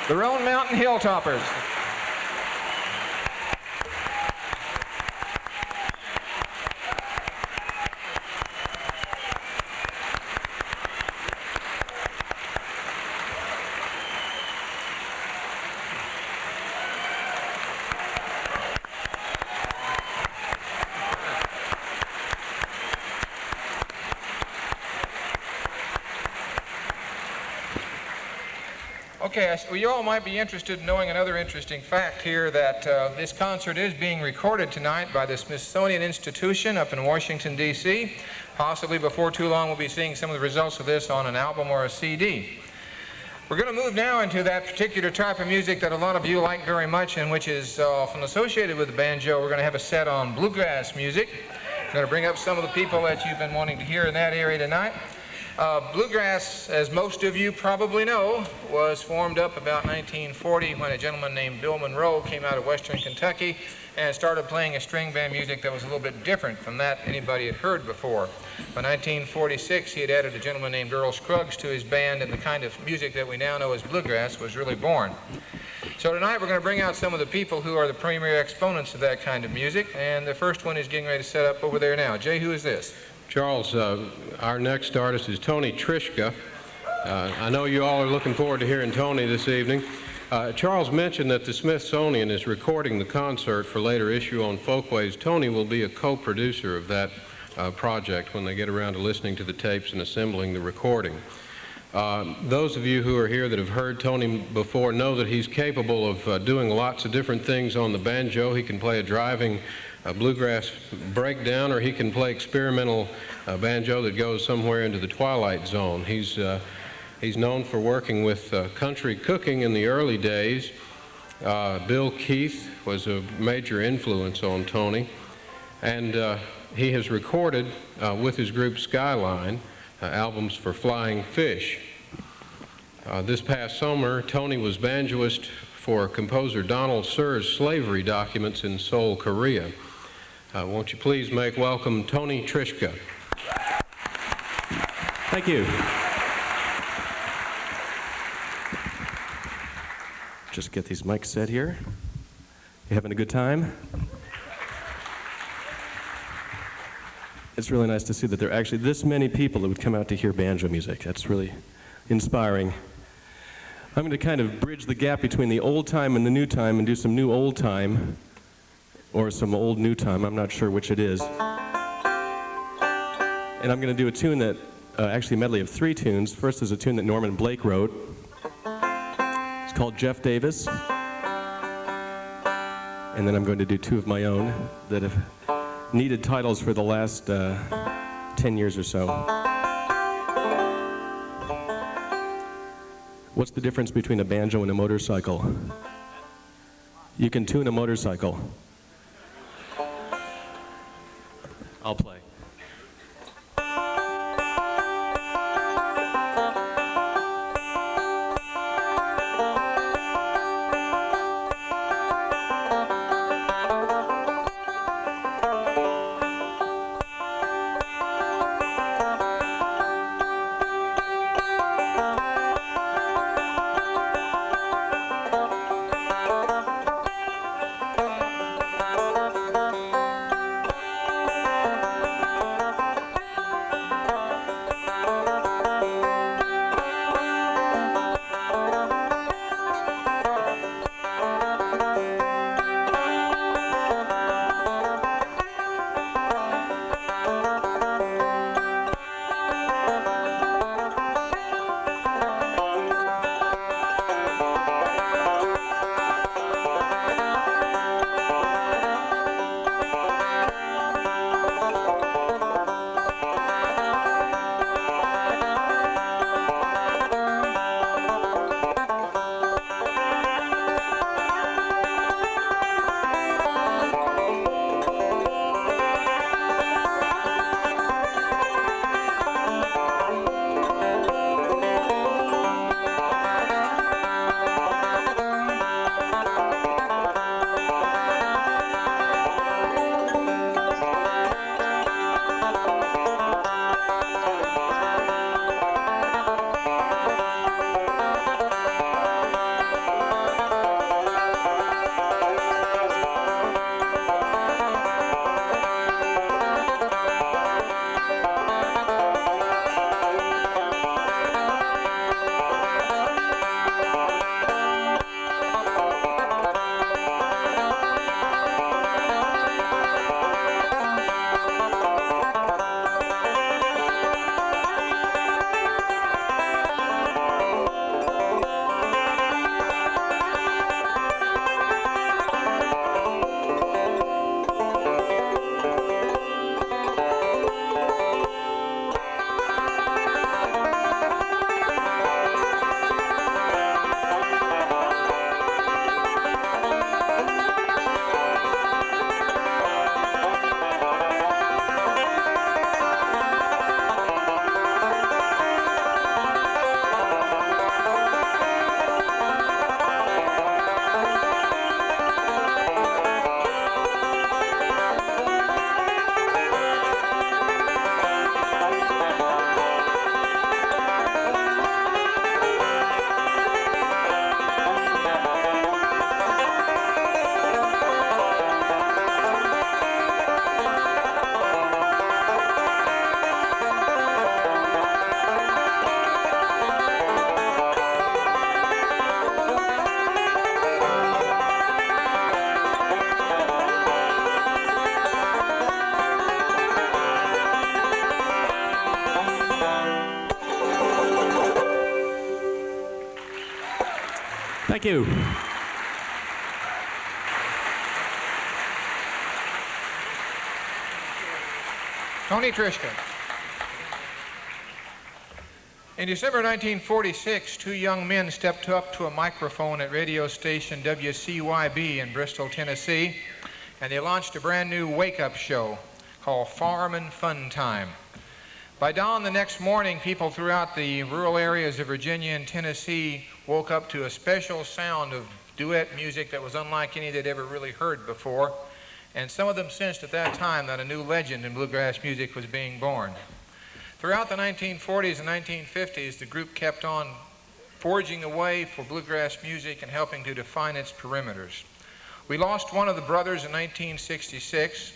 the Roan Mountain Hilltoppers. Okay, well, you all might be interested in knowing another interesting fact here, that this concert is being recorded tonight by the Smithsonian Institution up in Washington, D.C. Possibly before too long we'll be seeing some of the results of this on an album or a CD. We're going to move now into that particular type of music that a lot of you like very much, and which is often associated with the banjo. We're going to have a set on bluegrass music. We're going to bring up some of the people that you've been wanting to hear in that area tonight. Bluegrass, as most of you probably know, was formed up about 1940 when a gentleman named Bill Monroe came out of western Kentucky and started playing a string band music that was a little bit different from that anybody had heard before. By 1946, he had added a gentleman named Earl Scruggs to his band, and the kind of music that we now know as bluegrass was really born. So tonight we're going to bring out some of the people who are the premier exponents of that kind of music, and the first one is getting ready to set up over there now. Jay, who is this? Charles, our next artist is Tony Trischka. I know you all are looking forward to hearing Tony this evening. Charles mentioned that the Smithsonian is recording the concert for later issue on Folkways. Tony will be a co-producer of that project when they get around to listening to the tapes and assembling the recording. Those of you who are here that have heard Tony before know that he's capable of doing lots of different things on the banjo. He can play a driving bluegrass breakdown, or he can play experimental banjo that goes somewhere into the twilight zone. He's known for working with country cooking in the early days. Bill Keith was a major influence on Tony, and he has recorded with his group Skyline albums for Flying Fish. This past summer, Tony was banjoist for composer Donald Schz's slavery documents in Seoul, Korea. Won't you please make welcome Tony Trischka. Thank you. Just get these mics set here. You having a good time? It's really nice to see that there are actually this many people that would come out to hear banjo music. That's really inspiring. I'm going to kind of bridge the gap between the old time and the new time and do some new old time, or some old new time. I'm not sure which it is. And I'm going to do a tune that, actually a medley of 3 tunes. First is a tune that Norman Blake wrote. It's called Jeff Davis. And then I'm going to do 2 of my own that have needed titles for the last 10 years or so. What's the difference between a banjo and a motorcycle? You can tune a motorcycle. I'll play. Thank you. Tony Trischka. In December 1946, two young men stepped up to a microphone at radio station WCYB in Bristol, Tennessee, and they launched a brand new wake-up show called Farmin' Fun Time. By dawn the next morning, people throughout the rural areas of Virginia and Tennessee woke up to a special sound of duet music that was unlike any they'd ever really heard before, and some of them sensed at that time that a new legend in bluegrass music was being born. Throughout the 1940s and 1950s, the group kept on forging a way for bluegrass music and helping to define its perimeters. We lost one of the brothers in 1966,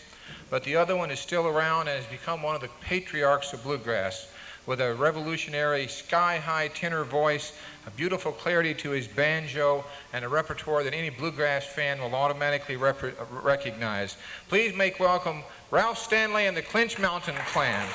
but the other one is still around and has become one of the patriarchs of bluegrass, with a revolutionary sky-high tenor voice, a beautiful clarity to his banjo, and a repertoire that any bluegrass fan will automatically recognize. Please make welcome Ralph Stanley and the Clinch Mountain Clan.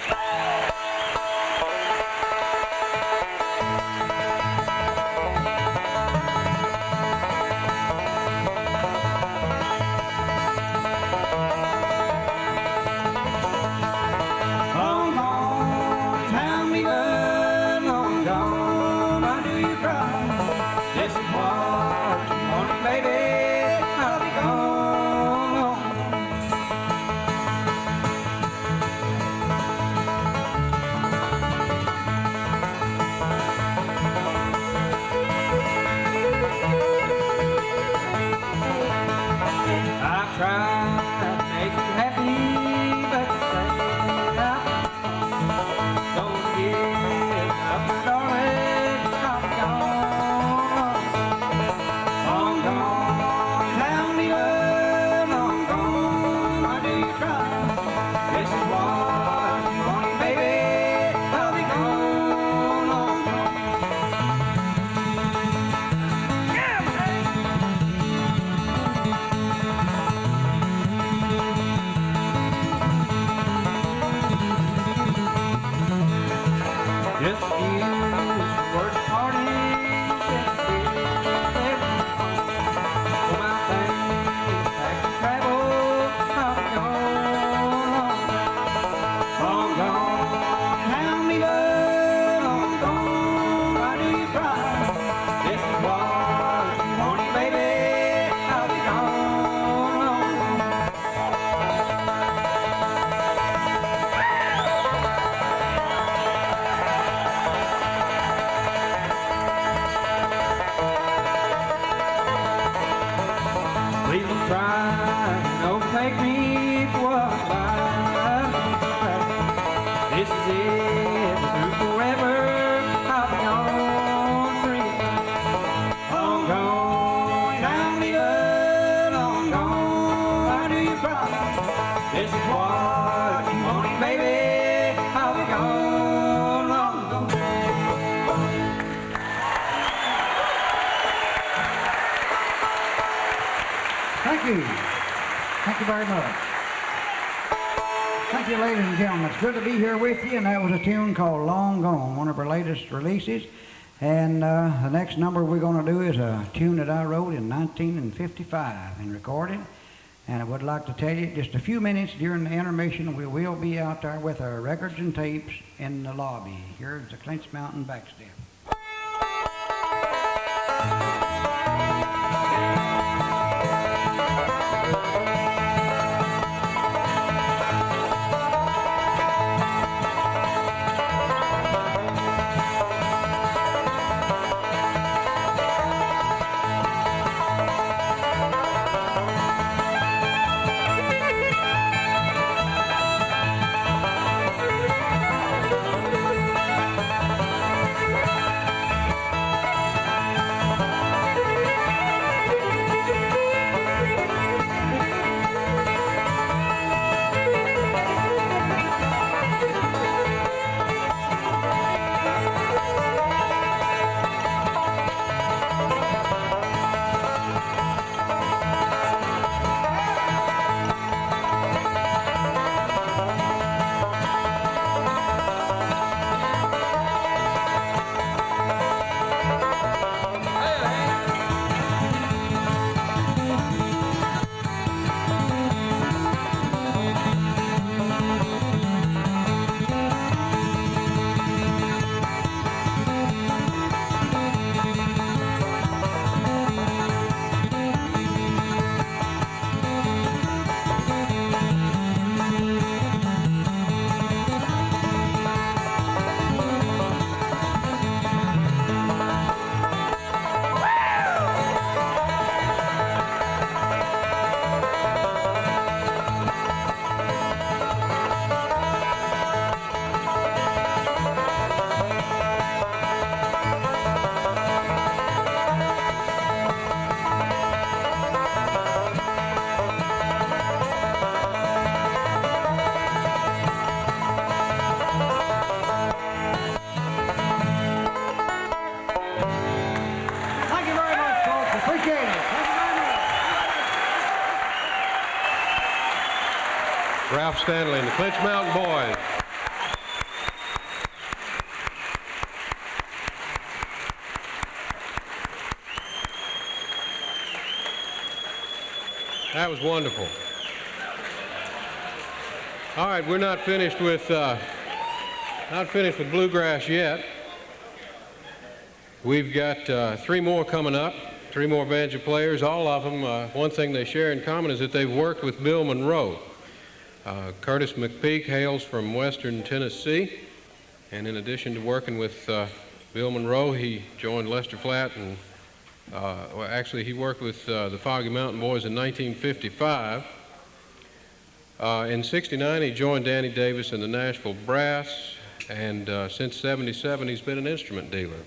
Thank you very much. Thank you, ladies and gentlemen. It's good to be here with you, and that was a tune called Long Gone, one of our latest releases. And the next number we're going to do is a tune that I wrote in 1955 and recorded. And I would like to tell you, just a few minutes during the intermission, we will be out there with our records and tapes in the lobby. Here's the Clinch Mountain backstep. Ralph Stanley and the Clinch Mountain Boys. That was wonderful. All right, we're not finished with Bluegrass yet. We've got 3 more coming up, 3 more banjo players. All of them, one thing they share in common is that they've worked with Bill Monroe. Curtis McPeak hails from western Tennessee, and in addition to working with Bill Monroe, he joined Lester Flatt, and well, actually he worked with the Foggy Mountain Boys in 1955. In '69, he joined Danny Davis in the Nashville Brass, and since '77, he's been an instrument dealer.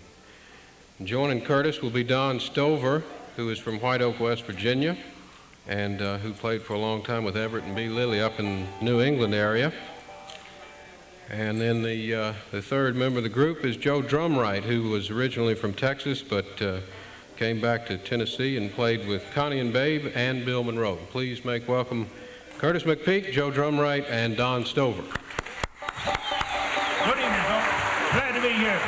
Joining Curtis will be Don Stover, who is from White Oak, West Virginia, and who played for a long time with Everett and B. Lilly up in New England area. And then the third member of the group is Joe Drumright, who was originally from Texas, but came back to Tennessee and played with Connie and Babe and Bill Monroe. Please make welcome Curtis McPeak, Joe Drumright, and Don Stover. Good evening, folks. Glad to be here.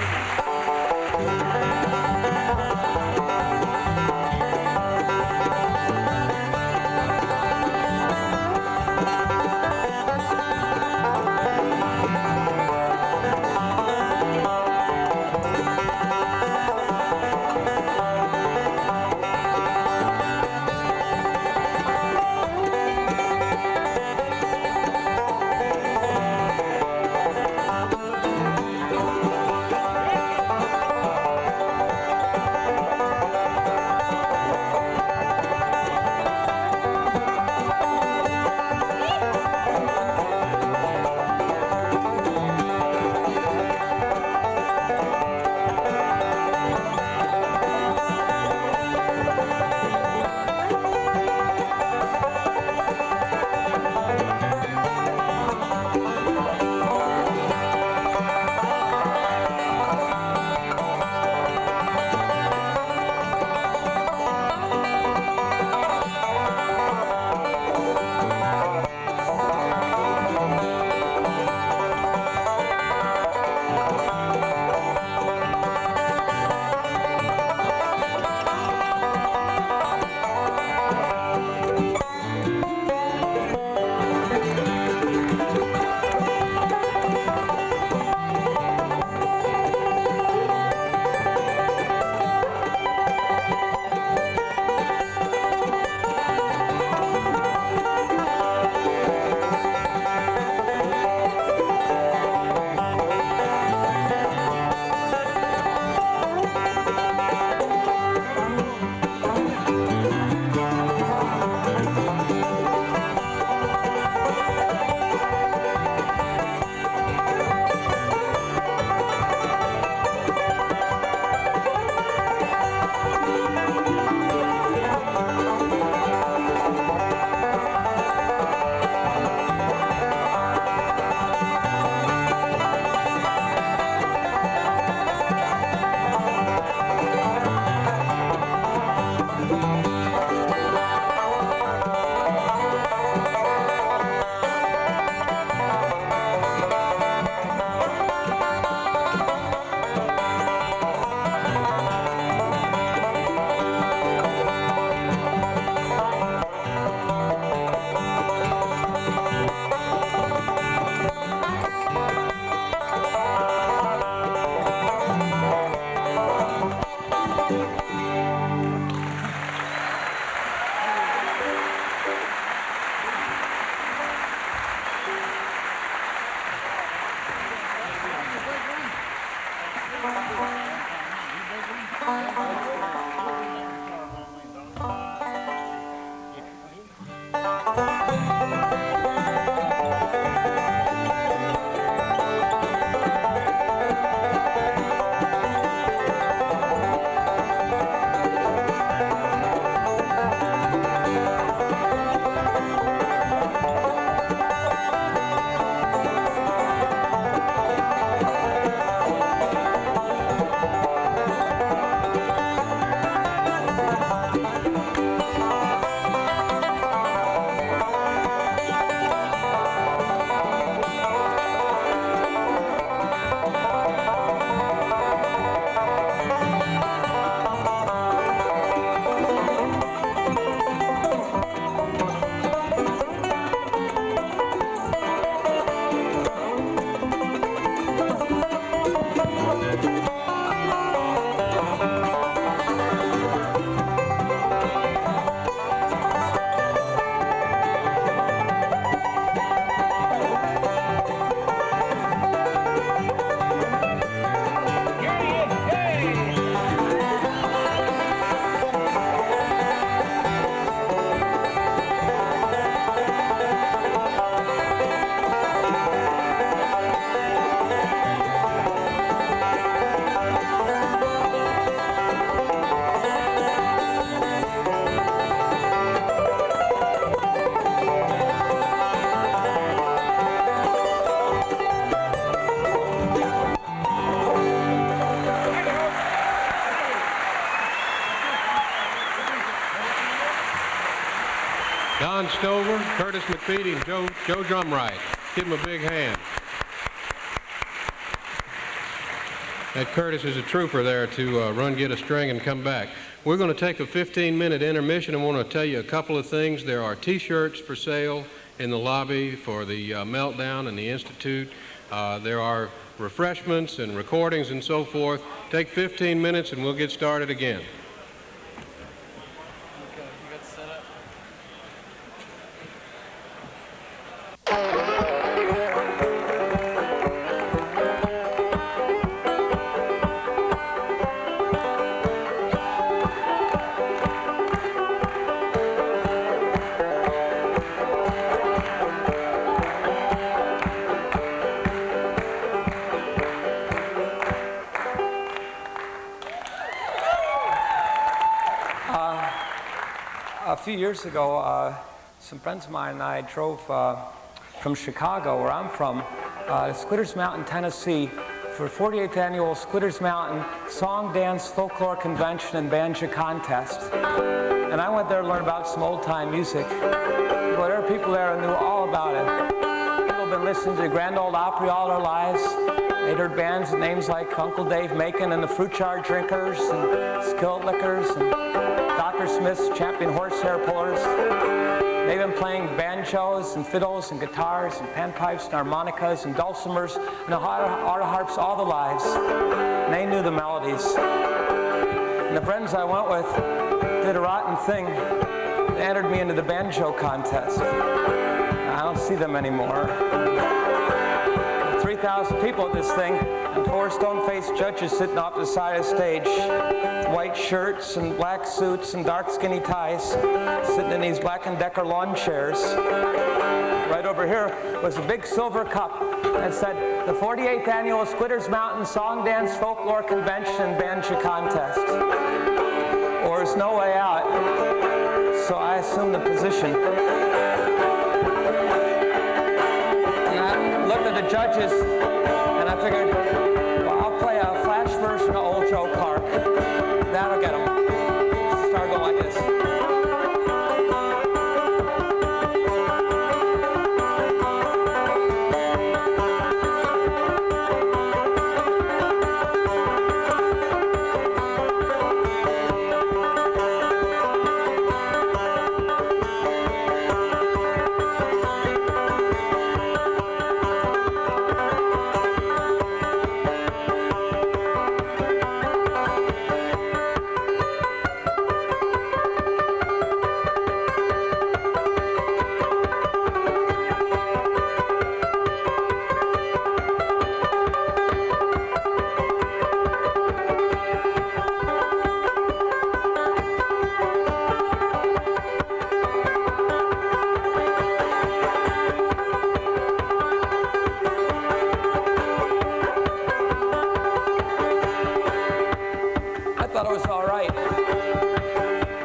John Stover, Curtis McPeedy, and Joe Drumright. Give them a big hand. That Curtis is a trooper there to run, get a string, and come back. We're going to take a 15-minute intermission. I want to tell you a couple of things. There are T-shirts for sale in the lobby for the Meltdown and the Institute. There are refreshments and recordings and so forth. Take 15 minutes and we'll get started again. A few years ago, some friends of mine and I drove from Chicago, where I'm from, to Squitters Mountain, Tennessee, for 48th Annual Squitters Mountain Song, Dance, Folklore Convention and Banjo Contest. And I went there to learn about some old-time music. But there are people there who knew all about it. People have been listening to the Grand Ole Opry all their lives. They'd heard bands with names like Uncle Dave Macon and the Fruit Jar Drinkers and Skillet Lickers and Dr. Smith's Champion Horsehair Pullers. They've been playing banjos and fiddles and guitars and panpipes and harmonicas and dulcimers and auto harps all their lives. And they knew the melodies. And the friends I went with did a rotten thing. They entered me into the banjo contest. I don't see them anymore. 3,000 people at this thing, and 4 stone-faced judges sitting off the side of the stage. White shirts and black suits and dark skinny ties, sitting in these Black & Decker lawn chairs. Right over here was a big silver cup that said, the 48th Annual Squitters Mountain Song, Dance, Folklore Convention and Banjo Contest. Or there's no way out, so I assumed the position. Looked at the judges, and I figured, well, I'll play a flash version of Old Joe Clark. That'll get them. Start going like this.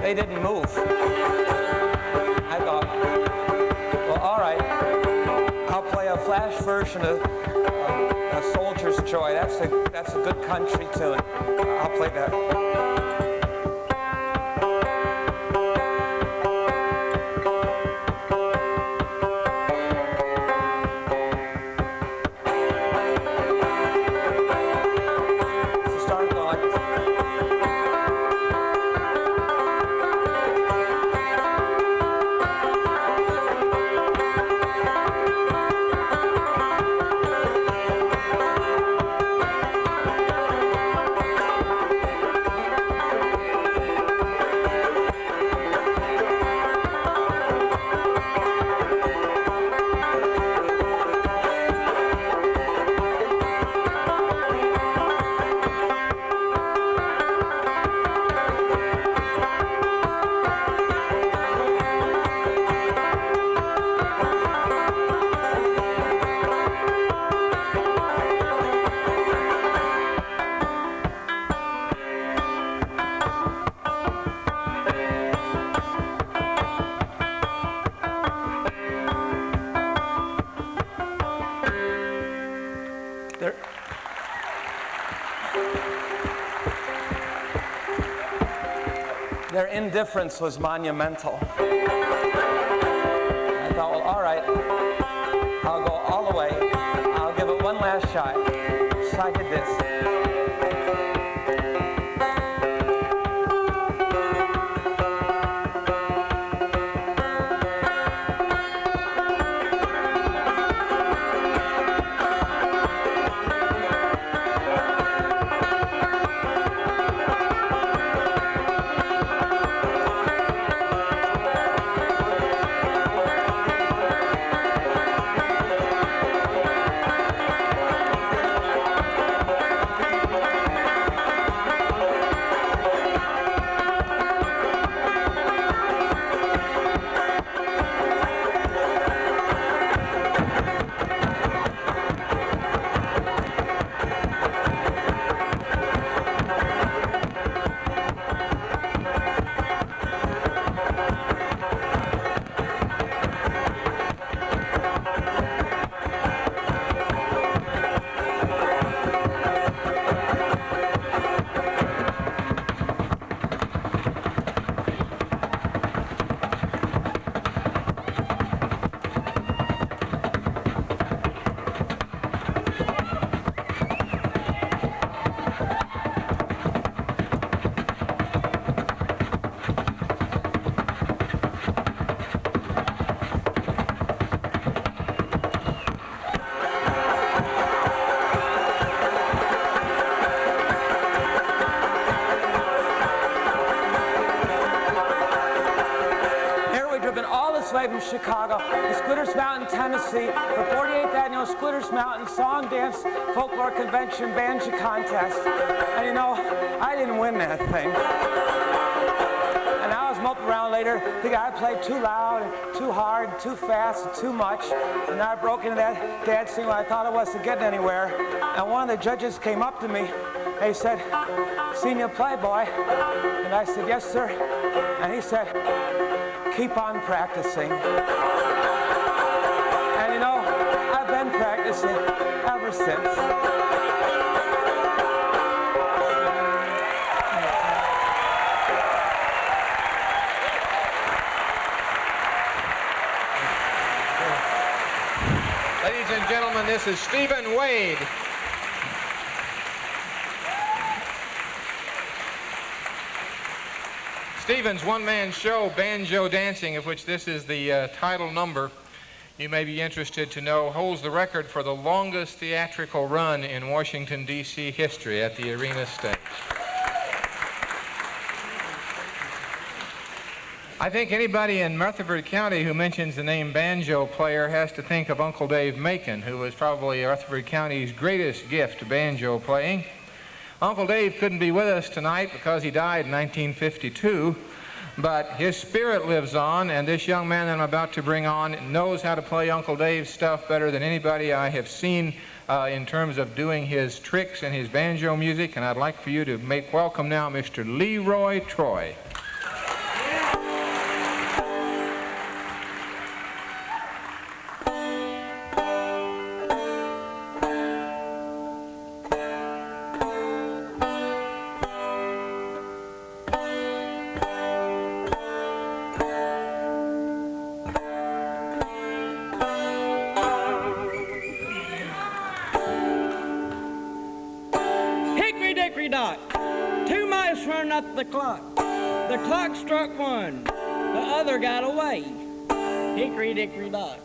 They didn't move. I thought, well, all right, I'll play a flash version of A Soldier's Joy. That's a good country tune. I'll play that. Their indifference was monumental. right. I'll go all the way. I'll give it one last shot. So I did this. From Chicago to Squitters Mountain, Tennessee for 48th Annual Squitters Mountain Song, Dance, Folklore Convention Banjo Contest. And you know, I didn't win that thing. And I was moping around later, thinking I played too loud, and too hard, and too fast, and too much. And I broke into that dancing when I thought I wasn't getting anywhere. And one of the judges came up to me and he said, "Seen you play, boy?" And I said, "Yes, sir." And he said, "Keep on practicing." And you know, I've been practicing ever since. Ladies and gentlemen, this is Stephen Wade. Stephen's one-man show, Banjo Dancing, of which this is the title number, you may be interested to know, holds the record for the longest theatrical run in Washington, D.C. history at the arena stage. I think anybody in Rutherford County who mentions the name banjo player has to think of Uncle Dave Macon, who was probably Rutherford County's greatest gift to banjo playing. Uncle Dave couldn't be with us tonight because he died in 1952, but his spirit lives on, and this young man that I'm about to bring on knows how to play Uncle Dave's stuff better than anybody I have seen in terms of doing his tricks and his banjo music, and I'd like for you to make welcome now Mr. Leroy Troy. The clock struck one, the other got away. Hickory dickory dock.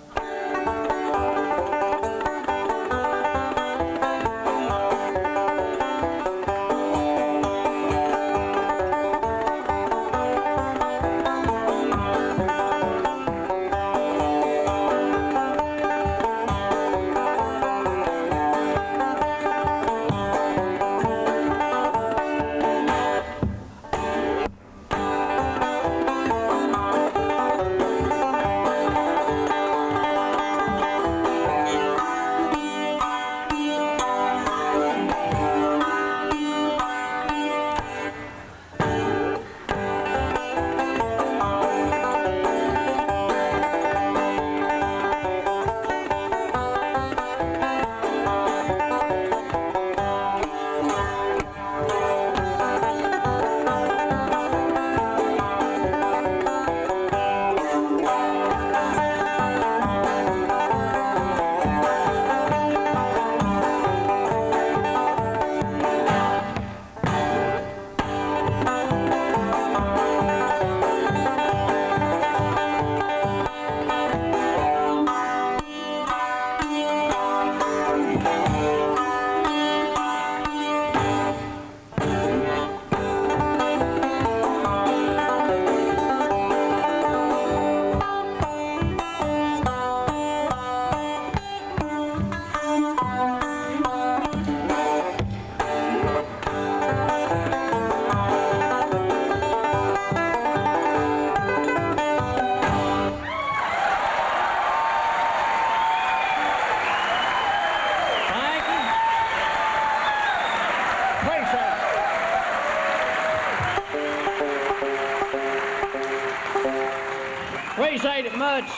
dedicate it much.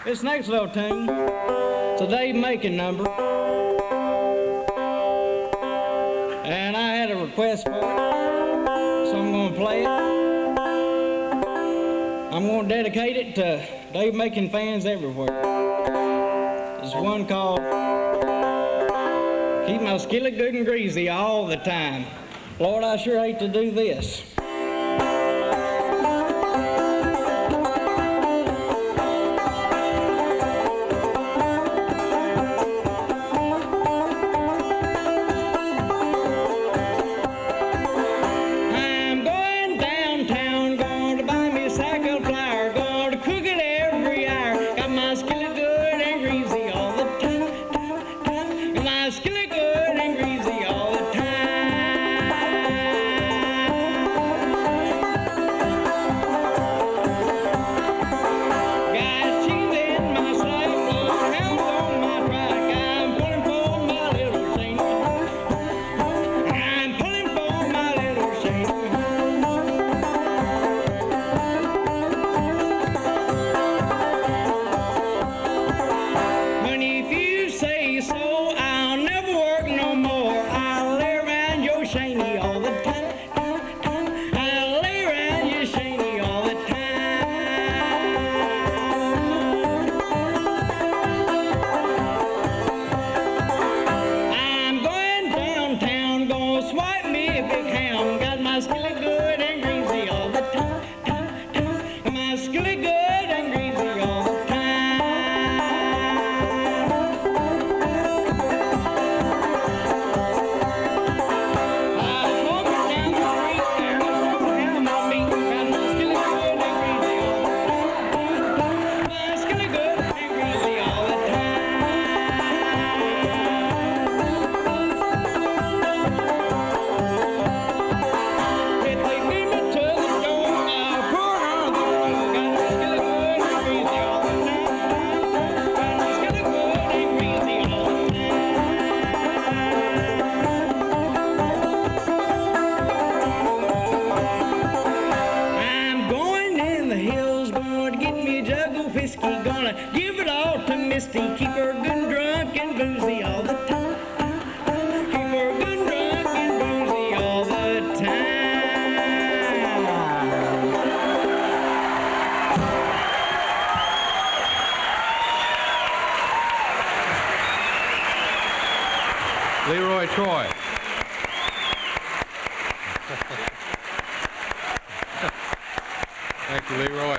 This next little tune, it's a Dave Macon number. And I had a request for it, so I'm going to play it. I'm going to dedicate it to Dave Macon fans everywhere. There's one called Keep My Skillet Good and Greasy All the Time. Lord, I sure hate to do this. Leroy Troy. Thank you, Leroy.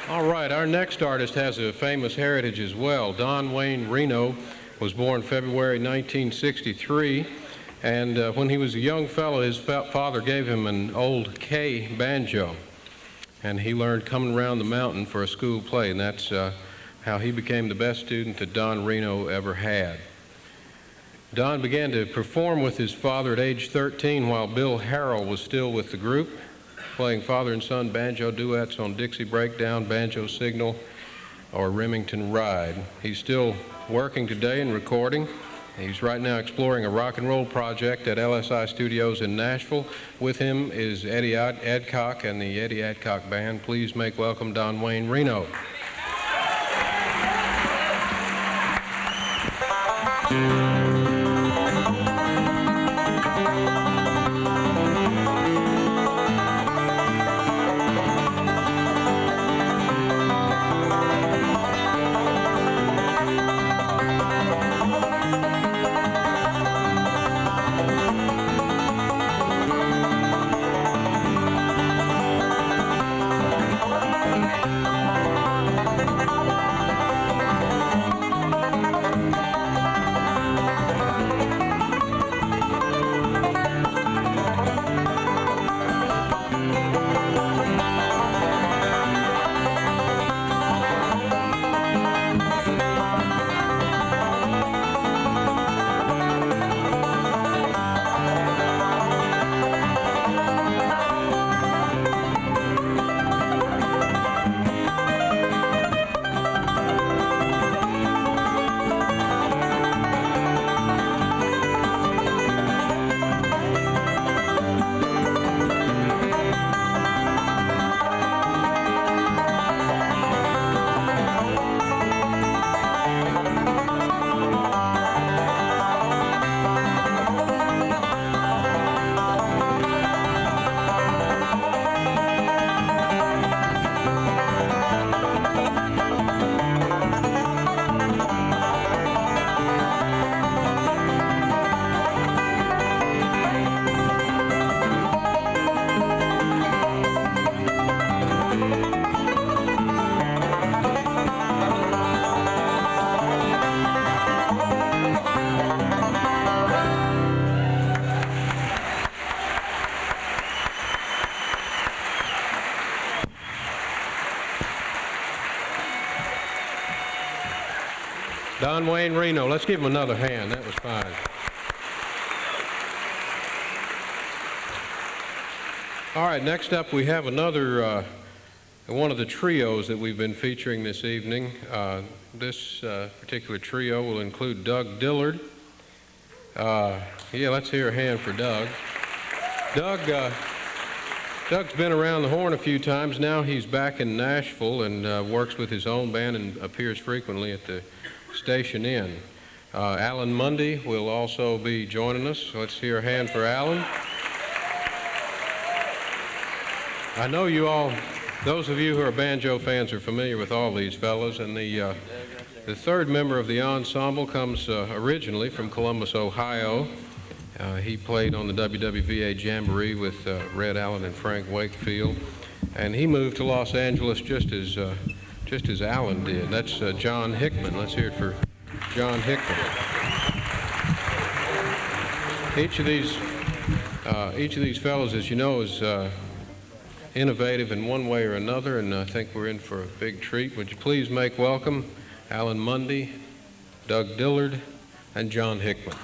All right, our next artist has a famous heritage as well. Don Wayne Reno was born February 1963, and when he was a young fellow, his father gave him an old K banjo, and he learned coming around the mountain for a school play, and that's how he became the best student that Don Reno ever had. Don began to perform with his father at age 13 while Bill Harrell was still with the group, playing father and son banjo duets on Dixie Breakdown, Banjo Signal, or Remington Ride. He's still working today and recording. He's right now exploring a rock and roll project at LSI Studios in Nashville. With him is Eddie Adcock and the Eddie Adcock Band. Please make welcome Don Wayne Reno. John Wayne Reno. Let's give him another hand. That was fine. All right, next up we have another one of the trios that we've been featuring this evening. This particular trio will include Doug Dillard. Yeah, let's hear a hand for Doug. Doug's been around the horn a few times. Now he's back in Nashville and works with his own band and appears frequently at the Station Inn. Alan Mundy will also be joining us. Let's hear a hand for Alan. I know you all, those of you who are banjo fans, are familiar with all these fellows, and the third member of the ensemble comes originally from Columbus, Ohio. He played on the WWVA Jamboree with Red Allen and Frank Wakefield, and he moved to Los Angeles just as Alan did. That's John Hickman. Let's hear it for John Hickman. Each of these fellows, as you know, is innovative in one way or another, and I think we're in for a big treat. Would you please make welcome Alan Mundy, Doug Dillard, and John Hickman.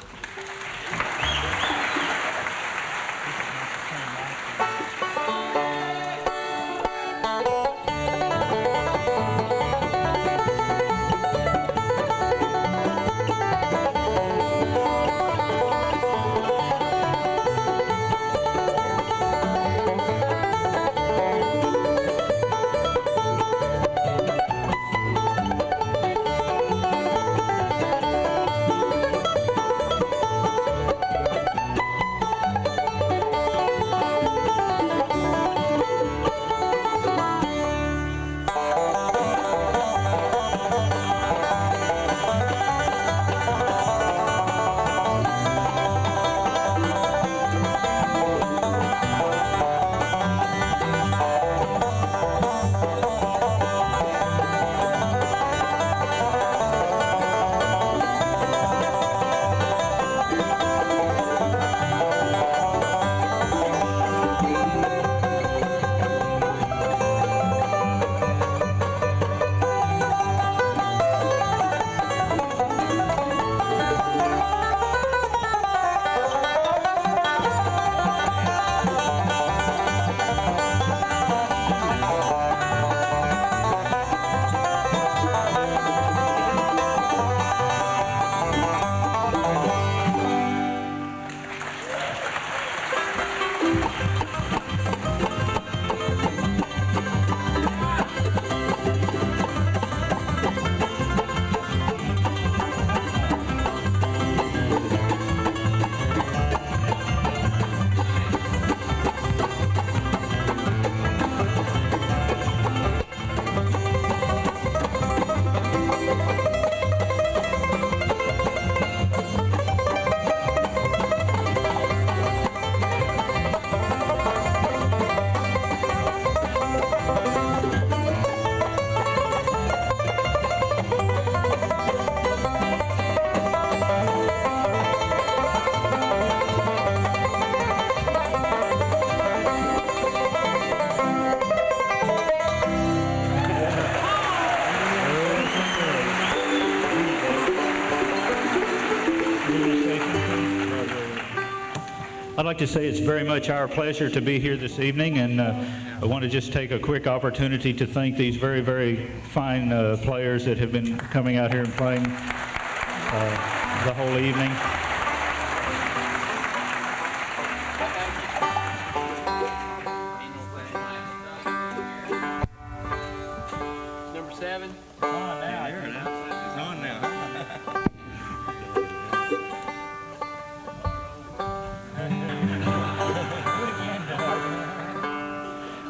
I'd like to say it's very much our pleasure to be here this evening, and I want to just take a quick opportunity to thank these very, very fine players that have been coming out here and playing the whole evening. Number 7. It's on now. It's on now.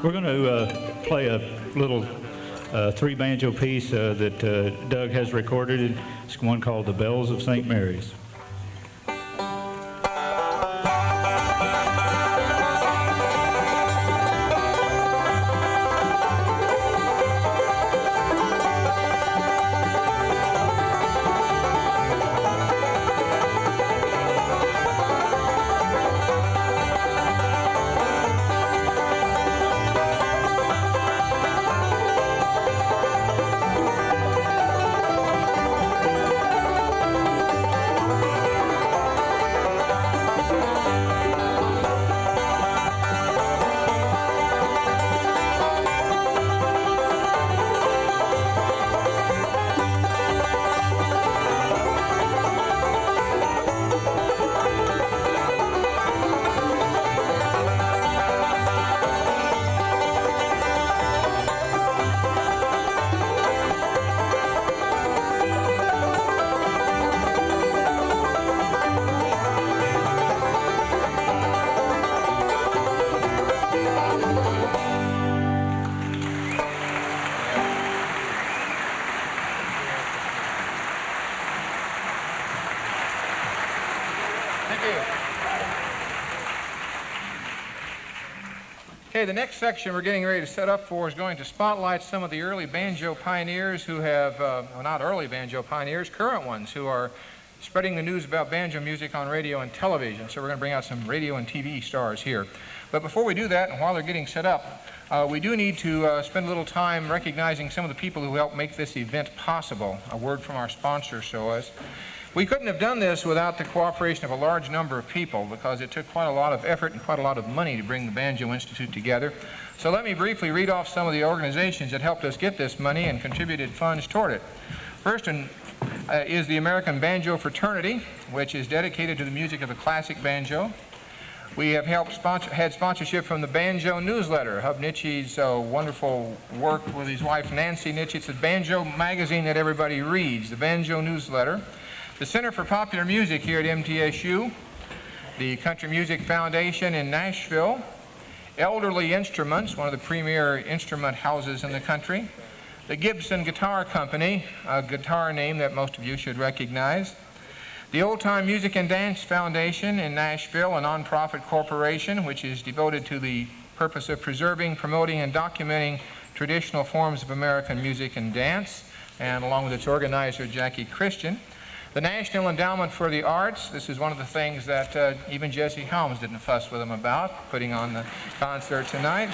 We're going to play a little three-banjo piece that Doug has recorded. It's one called The Bells of St. Mary's. Thank you. Okay, the next section we're getting ready to set up for is going to spotlight some of the early banjo pioneers who have, well, not early banjo pioneers, current ones who are spreading the news about banjo music on radio and television. So we're going to bring out some radio and TV stars here. But before we do that, and while they're getting set up, we do need to spend a little time recognizing some of the people who helped make this event possible. A word from our sponsor, Schz. We couldn't have done this without the cooperation of a large number of people because it took quite a lot of effort and quite a lot of money to bring the Banjo Institute together. So let me briefly read off some of the organizations that helped us get this money and contributed funds toward it. First is the American Banjo Fraternity, which is dedicated to the music of the classic banjo. We have had sponsorship from the Banjo Newsletter, Hub Nitschke's wonderful work with his wife Nancy Nitschke. It's a banjo magazine that everybody reads, the Banjo Newsletter. The Center for Popular Music here at MTSU, the Country Music Foundation in Nashville, Elderly Instruments, one of the premier instrument houses in the country, the Gibson Guitar Company, a guitar name that most of you should recognize, the Old Time Music and Dance Foundation in Nashville, a nonprofit corporation which is devoted to the purpose of preserving, promoting, and documenting traditional forms of American music and dance, and along with its organizer, Jackie Christian. The National Endowment for the Arts, this is one of the things that even Jesse Helms didn't fuss with him about, putting on the concert tonight.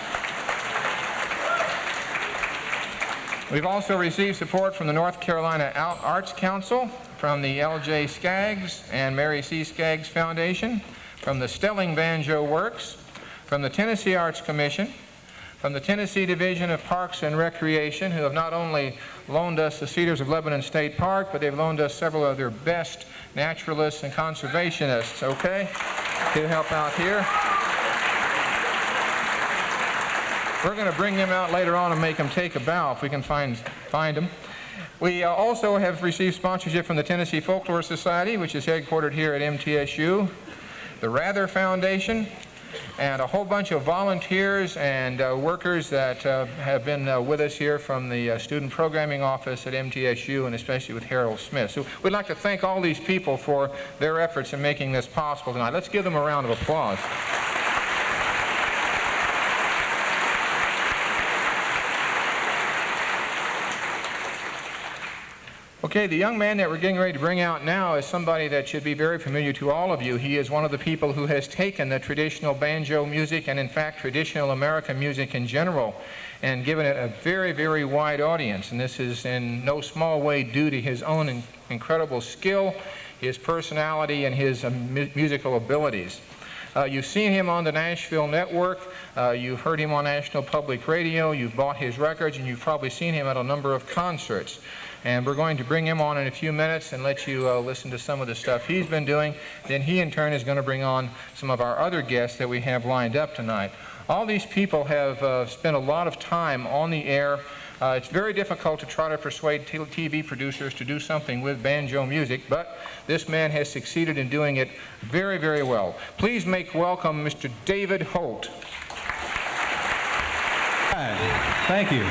We've also received support from the North Carolina Arts Council, from the L.J. Skaggs and Mary C. Skaggs Foundation, from the Stelling Banjo Works, from the Tennessee Arts Commission, from the Tennessee Division of Parks and Recreation, who have not only loaned us the Cedars of Lebanon State Park, but they've loaned us several of their best naturalists and conservationists, okay, to help out here. We're going to bring them out later on and make them take a bow if we can find them. We also have received sponsorship from the Tennessee Folklore Society, which is headquartered here at MTSU, the Rather Foundation, and a whole bunch of volunteers and workers that have been with us here from the Student Programming Office at MTSU, and especially with Harold Smith. So we'd like to thank all these people for their efforts in making this possible tonight. Let's give them a round of applause. Okay, the young man that we're getting ready to bring out now is somebody that should be very familiar to all of you. He is one of the people who has taken the traditional banjo music and, in fact, traditional American music in general and given it a very, very wide audience. And this is in no small way due to his own incredible skill, his personality, and his musical abilities. You've seen him on the Nashville Network, you've heard him on National Public Radio, you've bought his records, and you've probably seen him at a number of concerts. And we're going to bring him on in a few minutes and let you listen to some of the stuff he's been doing. Then he, in turn, is going to bring on some of our other guests that we have lined up tonight. All these people have spent a lot of time on the air. It's very difficult to try to persuade TV producers to do something with banjo music, but this man has succeeded in doing it very, very well. Please make welcome Mr. David Holt. Hi. Thank you.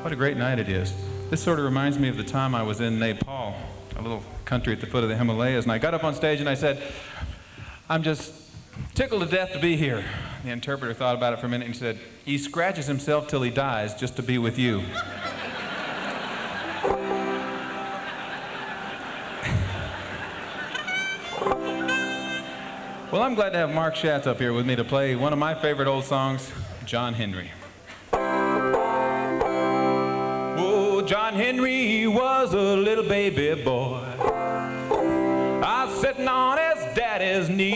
What a great night it is. This sort of reminds me of the time I was in Nepal, a little country at the foot of the Himalayas, and I got up on stage and I said, I'm just tickled to death to be here. The interpreter thought about it for a minute and said, he scratches himself till he dies just to be with you. Well, I'm glad to have Mark Schatz up here with me to play one of my favorite old songs, John Henry. John Henry was a little baby boy. I was sitting on his daddy's knee.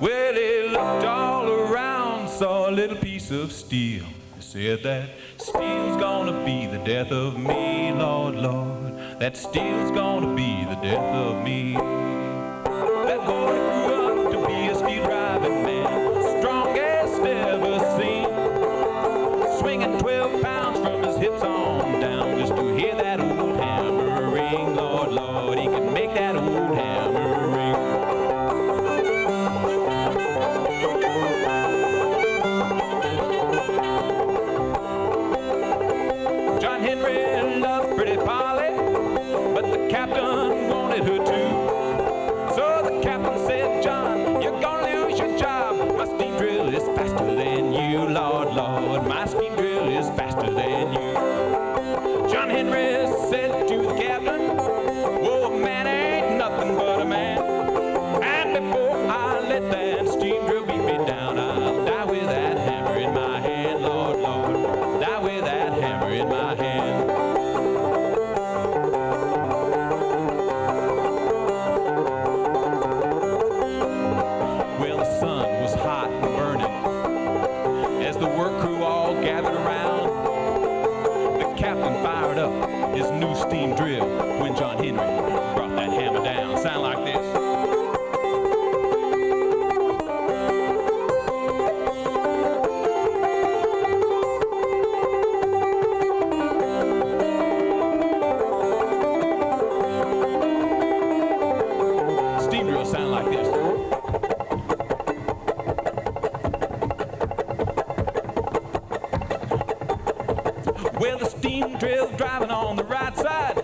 Well, he looked all around, saw a little piece of steel. He said, that steel's gonna be the death of me, Lord, Lord. That steel's gonna be the death of me. That boy grew up to be a steel driving man, strongest ever seen, swinging 12 pounds from his hips on down just to hear that old hammer ring. Lord, Lord, he can make that old hammer ring. John Henry loved pretty Polly, Polly, but the captain wanted her too. So the captain said, John, you're gonna lose your job. My steam drill is faster than you, Lord, Lord. My steam drill is faster than you. John Henry said to the captain, whoa, a man ain't nothing but a man. And before I let that steam drill beat me down, I'll die with that hammer in my hand, Lord, Lord. Die with that hammer in my hand. Well, the sun was hot and burning as the work crew all gathered around. The captain fired up his new steam drill when John Henry brought that hammer down. Sound like this. Steam drill sound like this. Well, the steam drill driving on the right side,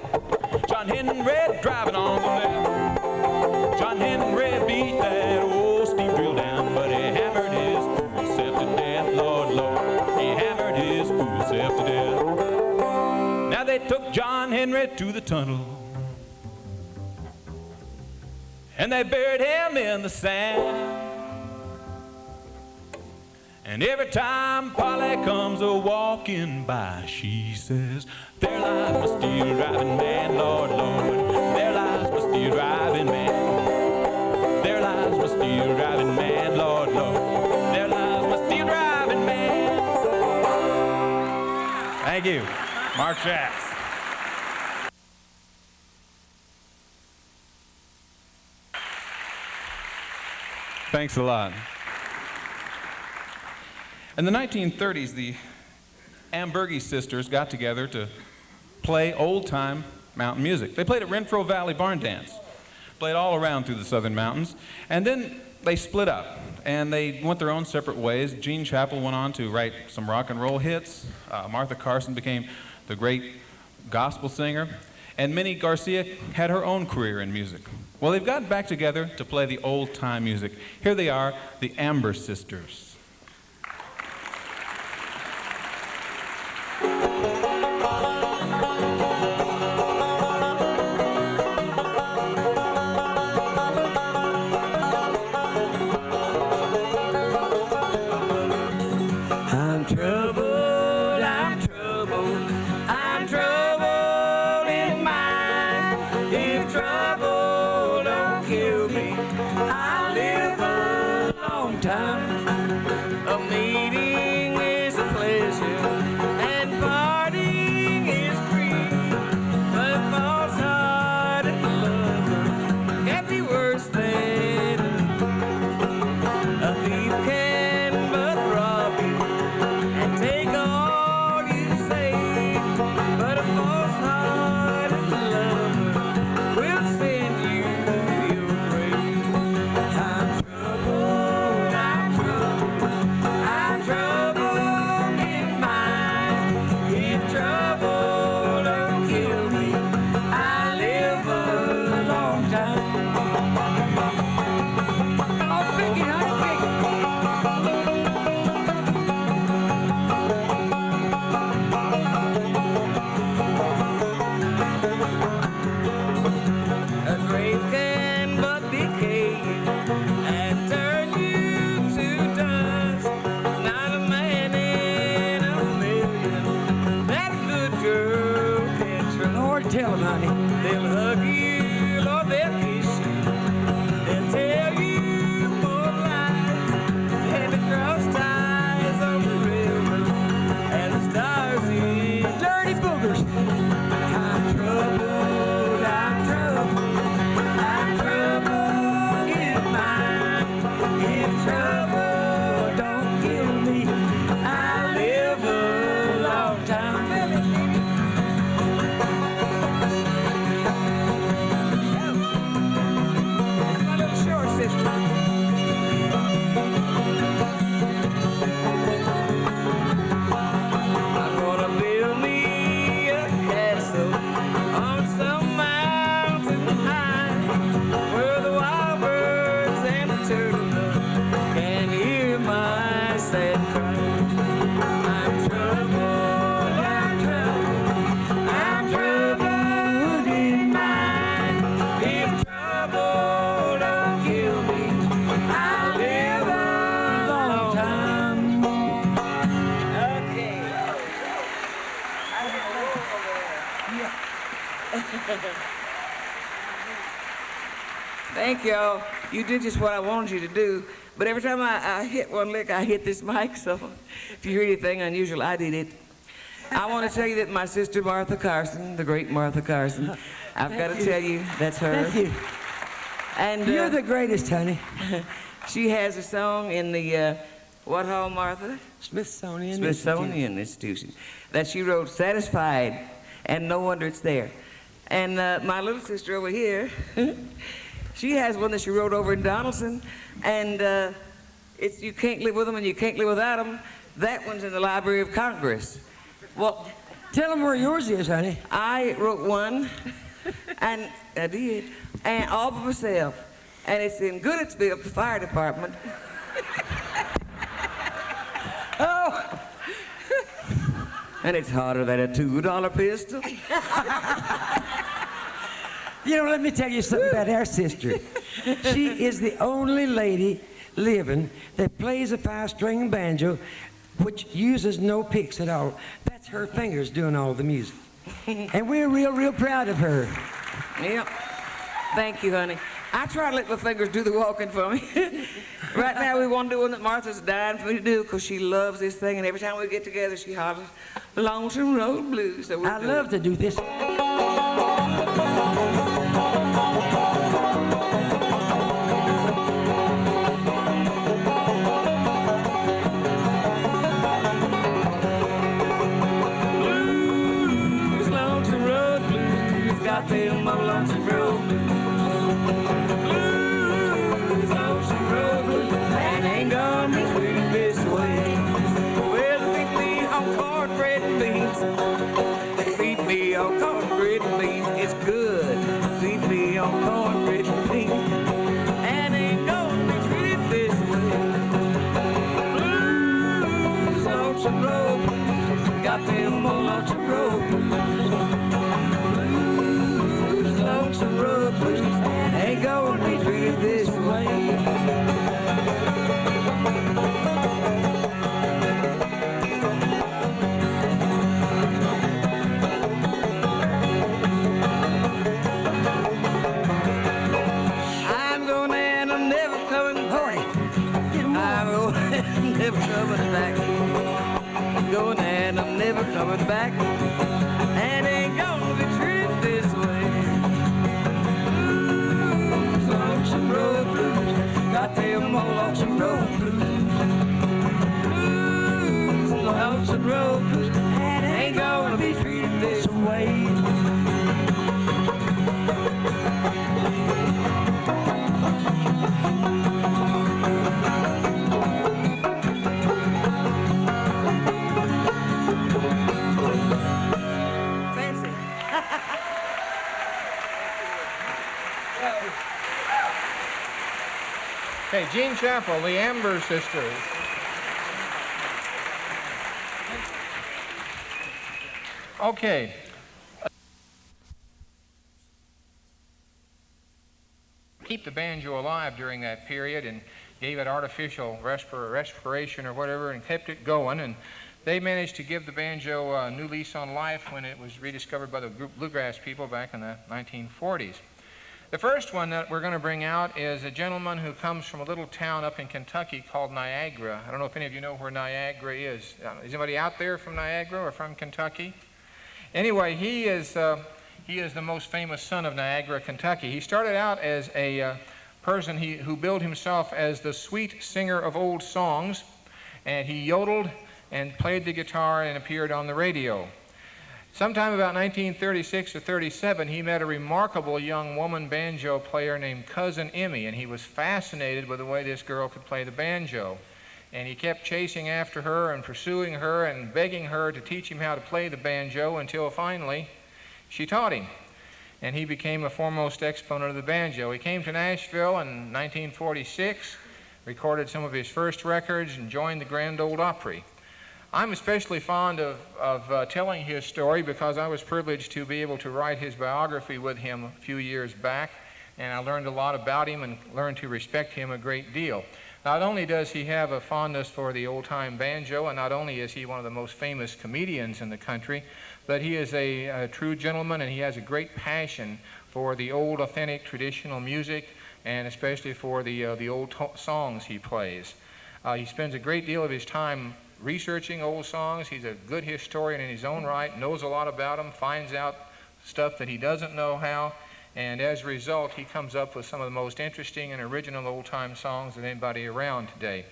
John Henry driving on the left. John Henry beat that old steam drill down, but he hammered his fool self to death, Lord, Lord. He hammered his fool self to death. Now they took John Henry to the tunnel, and they buried him in the sand. And every time Polly comes a-walking by, she says, there lies my steel driving man, Lord, Lord. There lies my steel driving man. There lies my steel driving man, Lord, Lord. There lies my steel driving man. Thank you. Mark Schz. Thanks a lot. In the 1930s, the Ambergy sisters got together to play old-time mountain music. They played at Renfro Valley Barn Dance, played all around through the southern mountains, and then they split up, and they went their own separate ways. Gene Chappell went on to write some rock and roll hits. Martha Carson became the great gospel singer, and Minnie Garcia had her own career in music. Well, they've gotten back together to play the old-time music. Here they are, the Amber Sisters. Thank y'all. You did just what I wanted you to do. But every time I hit one lick, I hit this mic, so if you hear anything unusual, I did it. I want to tell you that my sister Martha Carson, the great Martha Carson, I've got to tell you, that's her. Thank you. And you're the greatest, honey. She has a song in the, what hall, Martha? Smithsonian Institution. That she wrote, Satisfied, and no wonder it's there. And my little sister over here, she has one that she wrote over in Donaldson, and it's You Can't Live With Them and You Can't Live Without Them. That one's in the Library of Congress. Well, tell them where yours is, honey. I wrote one, and I did, and all by myself. And it's in Goodlettsville, the fire department. Oh! And it's harder than a $2 pistol. You know, let me tell you something about our sister. She is the only lady living that plays a 5-string banjo which uses no picks at all. That's her fingers doing all the music. And we're real proud of her. Yep. Thank you, honey. I try to let my fingers do the walking for me. Right now, we want to do one that Martha's dying for me to do because she loves this thing, and every time we get together, she hollers, Lonesome Road Blues. So I love to do this. Blues, Lonesome Road Blues, got them on Lonesome Road Blues. Blues, Lonesome Road Blues, and ain't gonna be sweet this way. Well, feed me on cornbread and beans. Feed me on cornbread and beans. It's good. Feed me on cornbread and beans. And ain't gonna be treated this way. Blues, Lonesome Road Blues, got them on Lonesome Road Blues. Blues, Lonesome Road Blues, ain't gonna be treated this way. Never coming back. Going and I'm never coming back. And ain't gonna be treated this way. Blues, Lonesome Road Blues, got them all Lonesome Road Blues. Blues, Lonesome Road Blues, and ain't gonna be treated this way. Okay, Jean Chappell, the Amber Sisters. Okay. Keep the banjo alive during that period and gave it artificial respiration or whatever and kept it going. And they managed to give the banjo a new lease on life when it was rediscovered by the Bluegrass people back in the 1940s. The first one that we're going to bring out is a gentleman who comes from a little town up in Kentucky called Niagara. I don't know if any of you know where Niagara is. Is anybody out there from Niagara or from Kentucky? Anyway, he is the most famous son of Niagara, Kentucky. He started out as a person who billed himself as the sweet singer of old songs, and he yodeled and played the guitar and appeared on the radio. Sometime about 1936 or 37, he met a remarkable young woman banjo player named Cousin Emmy, and he was fascinated with the way this girl could play the banjo. And he kept chasing after her and pursuing her and begging her to teach him how to play the banjo until finally she taught him. And he became a foremost exponent of the banjo. He came to Nashville in 1946, recorded some of his first records, and joined the Grand Ole Opry. I'm especially fond of telling his story because I was privileged to be able to write his biography with him a few years back, and I learned a lot about him and learned to respect him a great deal. Not only does he have a fondness for the old-time banjo, and not only is he one of the most famous comedians in the country, but he is a true gentleman, and he has a great passion for the old, authentic, traditional music, and especially for the old songs he plays. He spends a great deal of his time researching old songs. He's a good historian in his own right, knows a lot about them, finds out stuff that he doesn't know how, and as a result, he comes up with some of the most interesting and original old-time songs of anybody around today.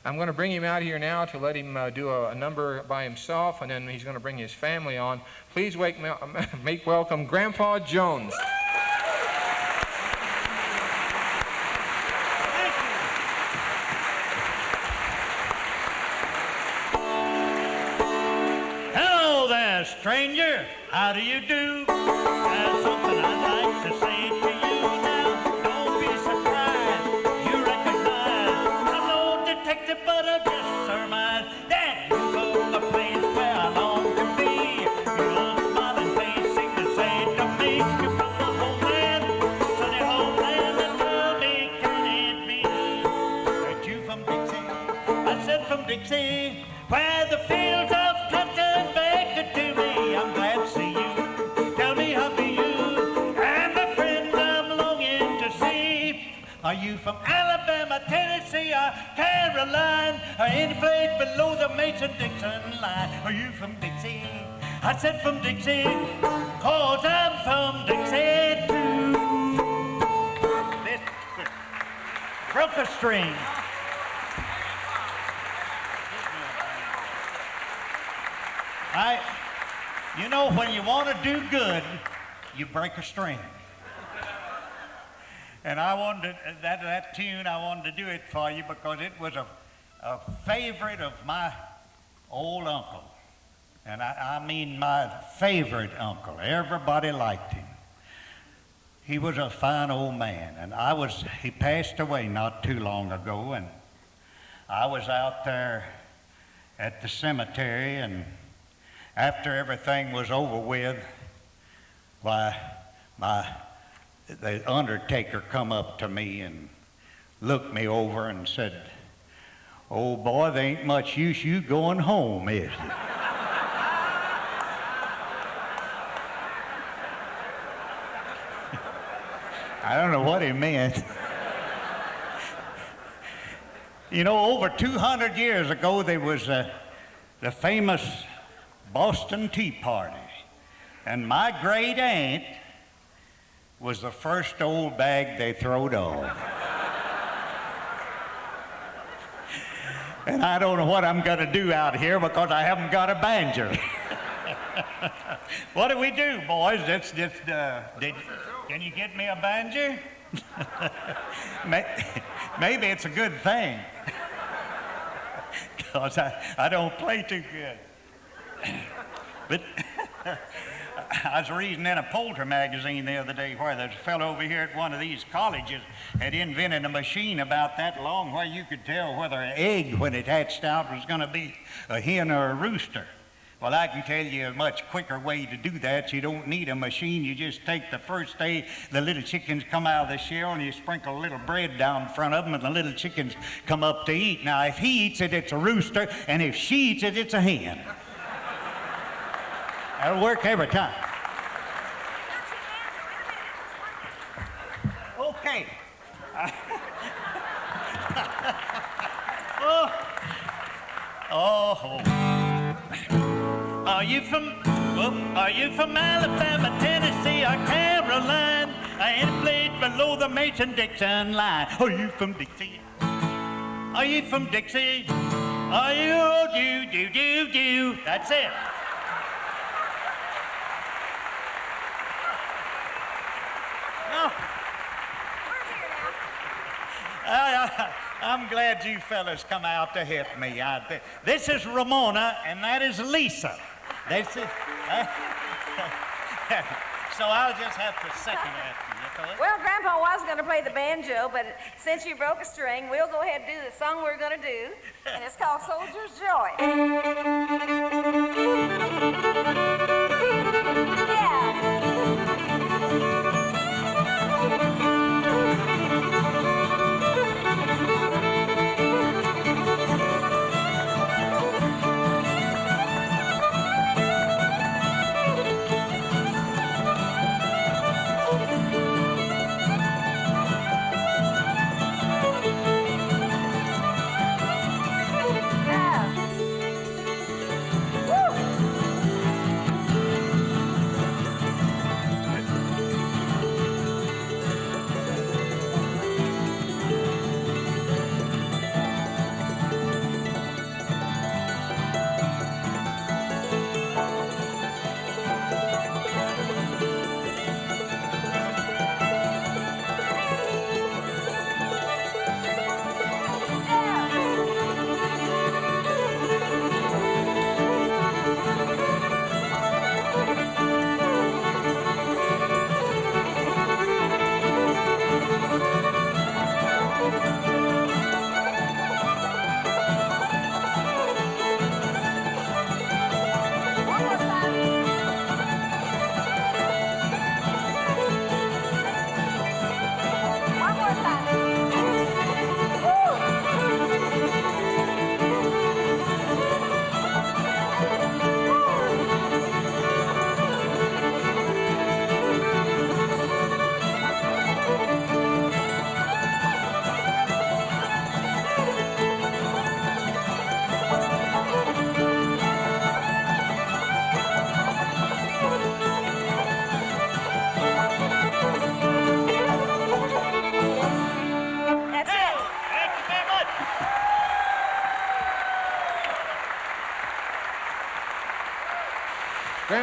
I'm going to bring him out here now to let him do a number by himself, and then he's going to bring his family on. Please make welcome Grandpa Jones. Hello there, stranger. How do you do? There's something I'd like to say to you now. Don't be surprised. You recognize I'm no detective, but I just surmise that you go the place where I long to be. Your little smiling face seemed to say to me, you're from the homeland, sunny homeland, and tell me, can it be that you from Dixie? I said from Dixie, where the fields of cotton beg to me. I'm glad to see you. Tell me how be you and the friends I'm longing to see. Are you from Alabama, Tennessee, or Caroline, or any place below the Mason-Dixon line? Are you from Dixie? I said from Dixie, 'cause I'm from Dixie too. This broke a string. You know, when you want to do good, you break a string. And I wanted to, that tune, I wanted to do it for you because it was a favorite of my old uncle. And I mean my favorite uncle. Everybody liked him. He was a fine old man, and he passed away not too long ago, and I was out there at the cemetery, and after everything was over with, why, the undertaker come up to me and looked me over and said, "Oh boy, there ain't much use you going home, is it?" I don't know what he meant. You know, over 200 years ago, there was the famous Boston Tea Party, and my great aunt was the first old bag they throwed off. And I don't know what I'm going to do out here because I haven't got a banjo. What do we do, boys? Can you get me a banjo? Maybe it's a good thing, because I don't play too good. But I was reading in a poultry magazine the other day where there's a fellow over here at one of these colleges had invented a machine about that long where you could tell whether an egg, when it hatched out, was going to be a hen or a rooster. Well, I can tell you a much quicker way to do that. You don't need a machine. You just take the first day the little chickens come out of the shell, and you sprinkle a little bread down in front of them, and the little chickens come up to eat. Now, if he eats it, it's a rooster, and if she eats it, it's a hen. That'll work every time. Okay. Are you from Alabama, Tennessee, or Caroline? I ain't played below the Mason-Dixon line. Are you from Dixie? Are you from Dixie? Are you do? That's it. I'm glad you fellas come out to help me. This is Ramona, and that is Lisa. So I'll just have to second after you. Well, Grandpa was going to play the banjo, but since you broke a string, we'll go ahead and do the song we're going to do, and it's called Soldier's Joy.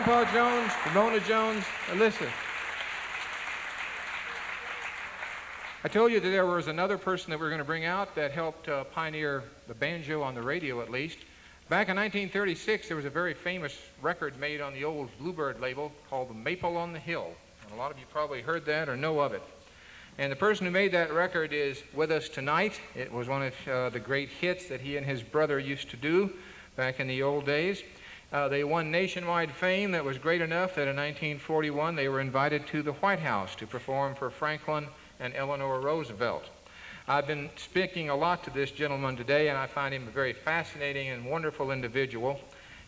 Grandpa Jones, Ramona Jones, Alyssa. I told you that there was another person that we're going to bring out that helped pioneer the banjo on the radio, at least. Back in 1936, there was a very famous record made on the old Bluebird label called The Maple on the Hill. And a lot of you probably heard that or know of it. And the person who made that record is with us tonight. It was one of the great hits that he and his brother used to do back in the old days. They won nationwide fame that was great enough that in 1941 they were invited to the White House to perform for Franklin and Eleanor Roosevelt. I've been speaking a lot to this gentleman today, and I find him a very fascinating and wonderful individual.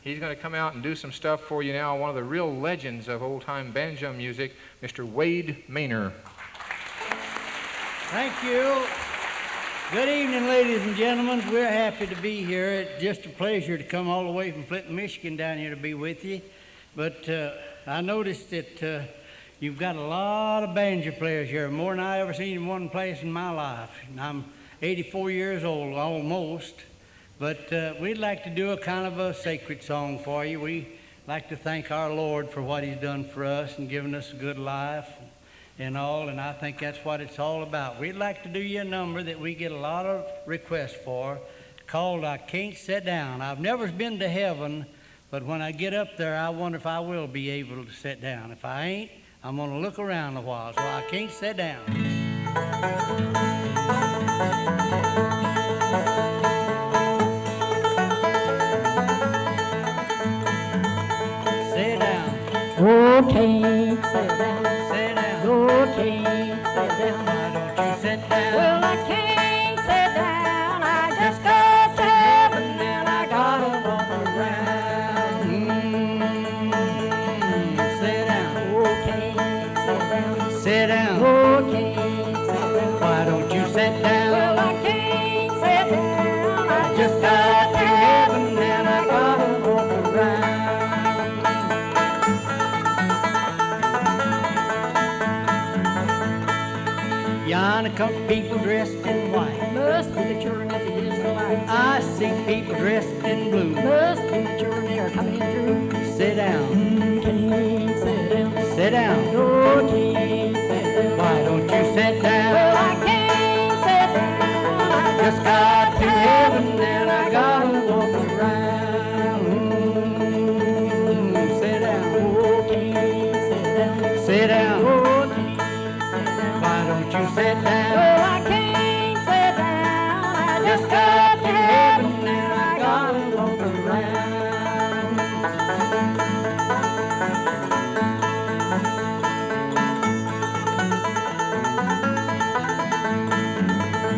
He's going to come out and do some stuff for you now, one of the real legends of old-time banjo music, Mr. Wade Reno. Thank you. Good evening, ladies and gentlemen. We're happy to be here. It's just a pleasure to come all the way from Flint, Michigan down here to be with you. But I noticed that you've got a lot of banjo players here, more than I ever seen in one place in my life. And I'm 84 years old, almost. But we'd like to do a kind of a sacred song for you. We like to thank our Lord for what He's done for us and given us a good life and all, and I think that's what it's all about. We'd like to do you a number that we get a lot of requests for, called I Can't Sit Down. I've never been to heaven, but when I get up there, I wonder if I will be able to sit down. If I ain't, I'm going to look around a while, so I can't sit down. Sit down. Oh, can't sit down. Sit down. Oh, can't sit down. Why don't you sit down? Well, I can't sit down. I just got to heaven and I gotta walk around. Sit down. Oh, can't sit down. Sit down. Oh, can't sit down. Why don't you sit down? Well, I can't sit down. I Just got to heaven and I gotta walk around. Yonder come people dressed in white. must be the children of the Israelites. I see people dressed in blue. Must be the children they are coming through. Sit down. Can't sit down. Sit down. No, can't sit down. Why don't you sit down? Well, I can't sit down. I Just got to heaven and I gotta walk around. Sit down. Oh, can't sit down. Sit down. Oh, can't sit down. Why don't you sit down? Well, I can't sit down. I Just got to heaven and I gotta walk around.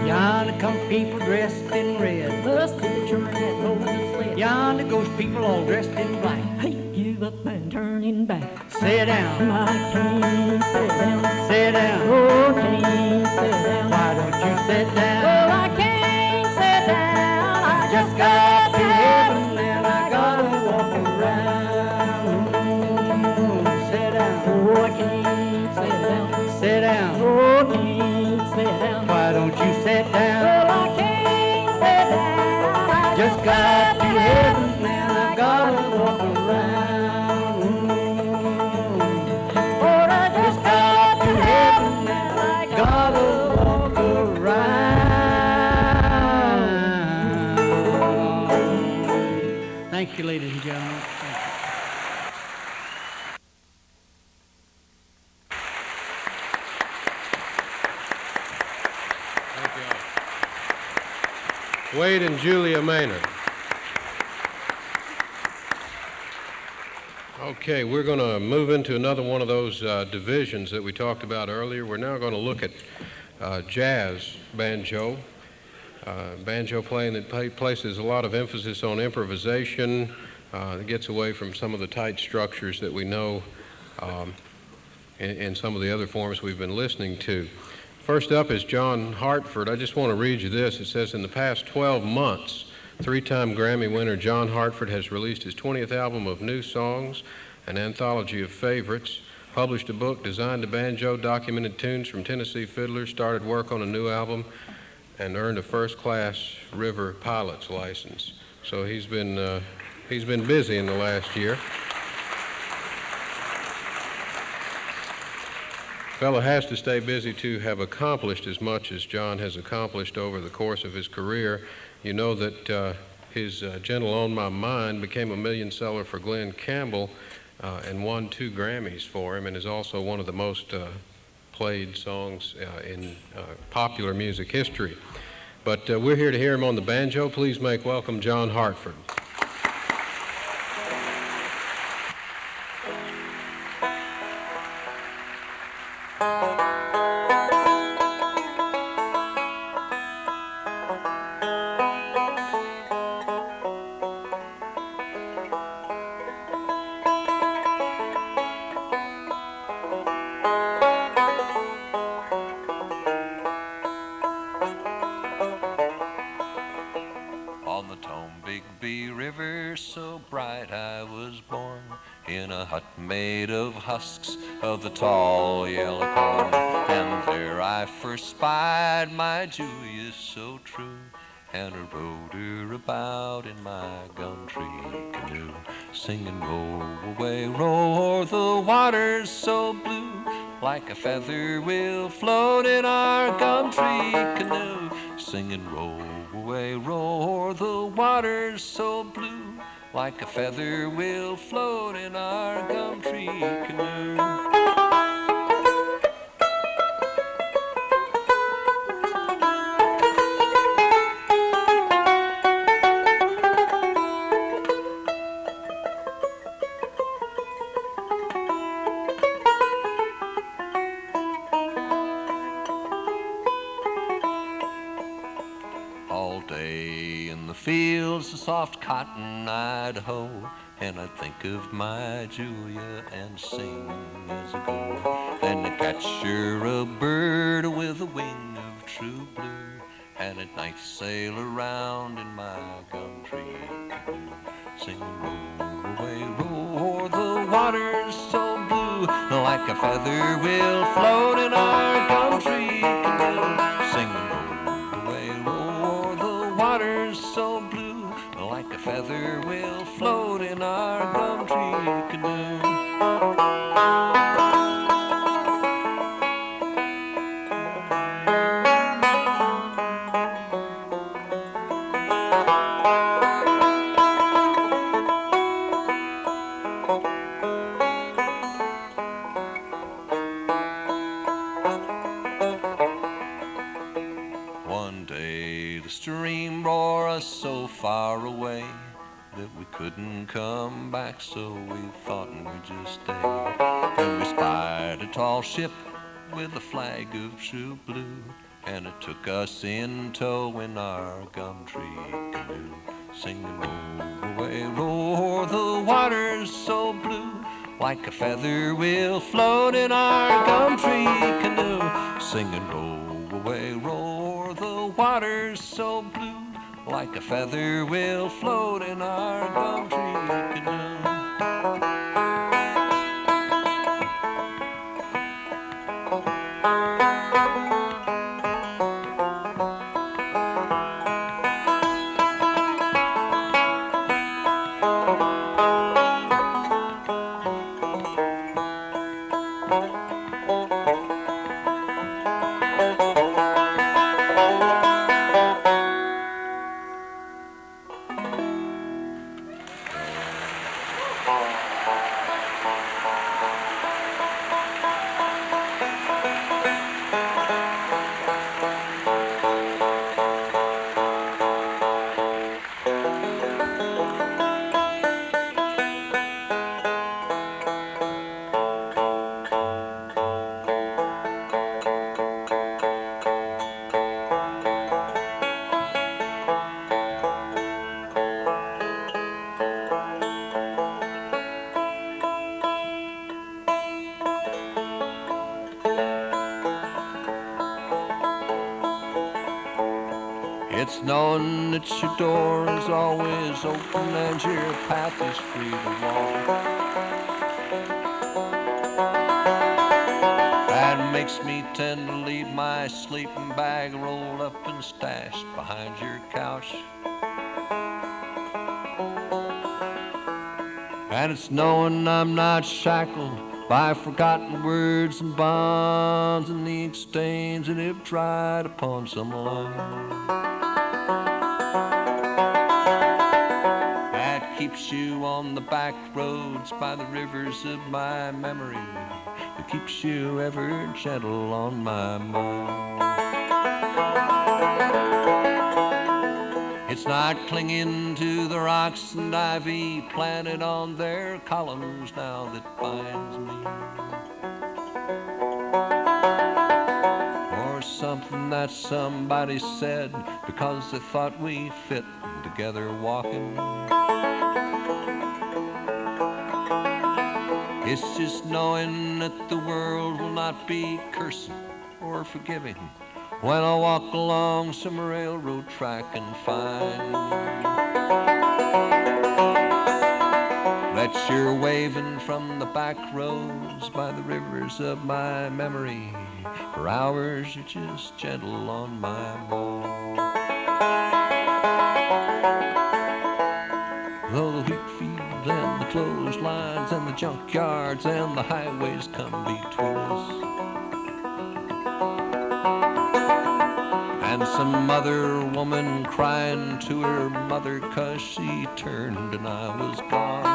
Yonder come people dressed in red. Must be the children that Moses fled. Yonder goes people all dressed in black. Hey, give up and turning back. Sit down. I can't sit down. Sit down. Oh, can't sit down. Why don't you sit down? Well, I can't sit down. I Just got to heaven and I gotta walk around. Sit down. Oh, I can't sit down. Sit down. Oh, can't sit down. Why don't you sit down? Well, I can't sit down. I Just got to heaven and I gotta walk around. Lord, I just got to heaven and I gotta walk around. Thank you, ladies and gentlemen. Thank you. Wade and Julia Maynard. Okay, we're going to move into another one of those divisions that we talked about earlier. We're now going to look at jazz banjo. Banjo playing that places a lot of emphasis on improvisation. It gets away from some of the tight structures that we know in some of the other forms we've been listening to. First up is John Hartford. I just want to read you this. It says, in the past 12 months, three-time Grammy winner John Hartford has released his 20th album of new songs, an anthology of favorites, published a book designed to banjo, documented tunes from Tennessee fiddlers, started work on a new album, and earned a first-class river pilot's license. So he's been busy in the last year. Fellow has to stay busy to have accomplished as much as John has accomplished over the course of his career. You know that his Gentle on My Mind became a million seller for Glenn Campbell and won 2 Grammys for him, and is also one of the most played songs in popular music history. But we're here to hear him on the banjo. Please make welcome John Hartford. Husks of the tall yellow corn, and there I first spied my Julia so true, and I rode her about in my gum tree canoe, singing roll away, roar, the water's so blue, like a feather will float in our gum tree canoe, singing roll away, roar, the water's so blue, like a feather will float in our gum tree canoe. All day in the fields of soft cotton I'd hoe, and I'd think of my Julia and sing as I go. Then I'd catch her a bird with a wing of true blue, and at night sail around in my gum tree canoe, singing roll away, roar, the water's so blue, like a feather will float in our gum tree canoe, singing roll away, roar, the water's so blue, like a feather will float in our gum tree canoe. One day the stream bore us so far away that we couldn't come back, so we thought we'd just stay. Then we spied a tall ship with a flag of true blue, and it took us in tow in our gum tree canoe, singing roll away, roar, the water's so blue, like a feather will float in our gum tree canoe, singing roll away, roar, the water's so blue, like a feather will float in our gum tree canoe. It's knowing that your door is always open and your path is free to walk. That makes me tend to leave my sleeping bag rolled up and stashed behind your couch. And it's knowing I'm not shackled by forgotten words and bonds and the ink stains that have dried upon some line. That keeps you on the back roads by the rivers of my memory, that keeps you ever gentle on my mind. It's not clinging to the rocks and ivy planted on their columns now that binds me, or something that somebody said because they thought we fit together walking. It's just knowing that the world will not be cursing or forgiving when I walk along some railroad track and find that you're waving from the back roads by the rivers of my memory. For hours you're just gentle on my mind. Though the wheat fields and the clotheslines and the junkyards and the highways come between us, and some other woman crying to her mother 'cause she turned and I was gone,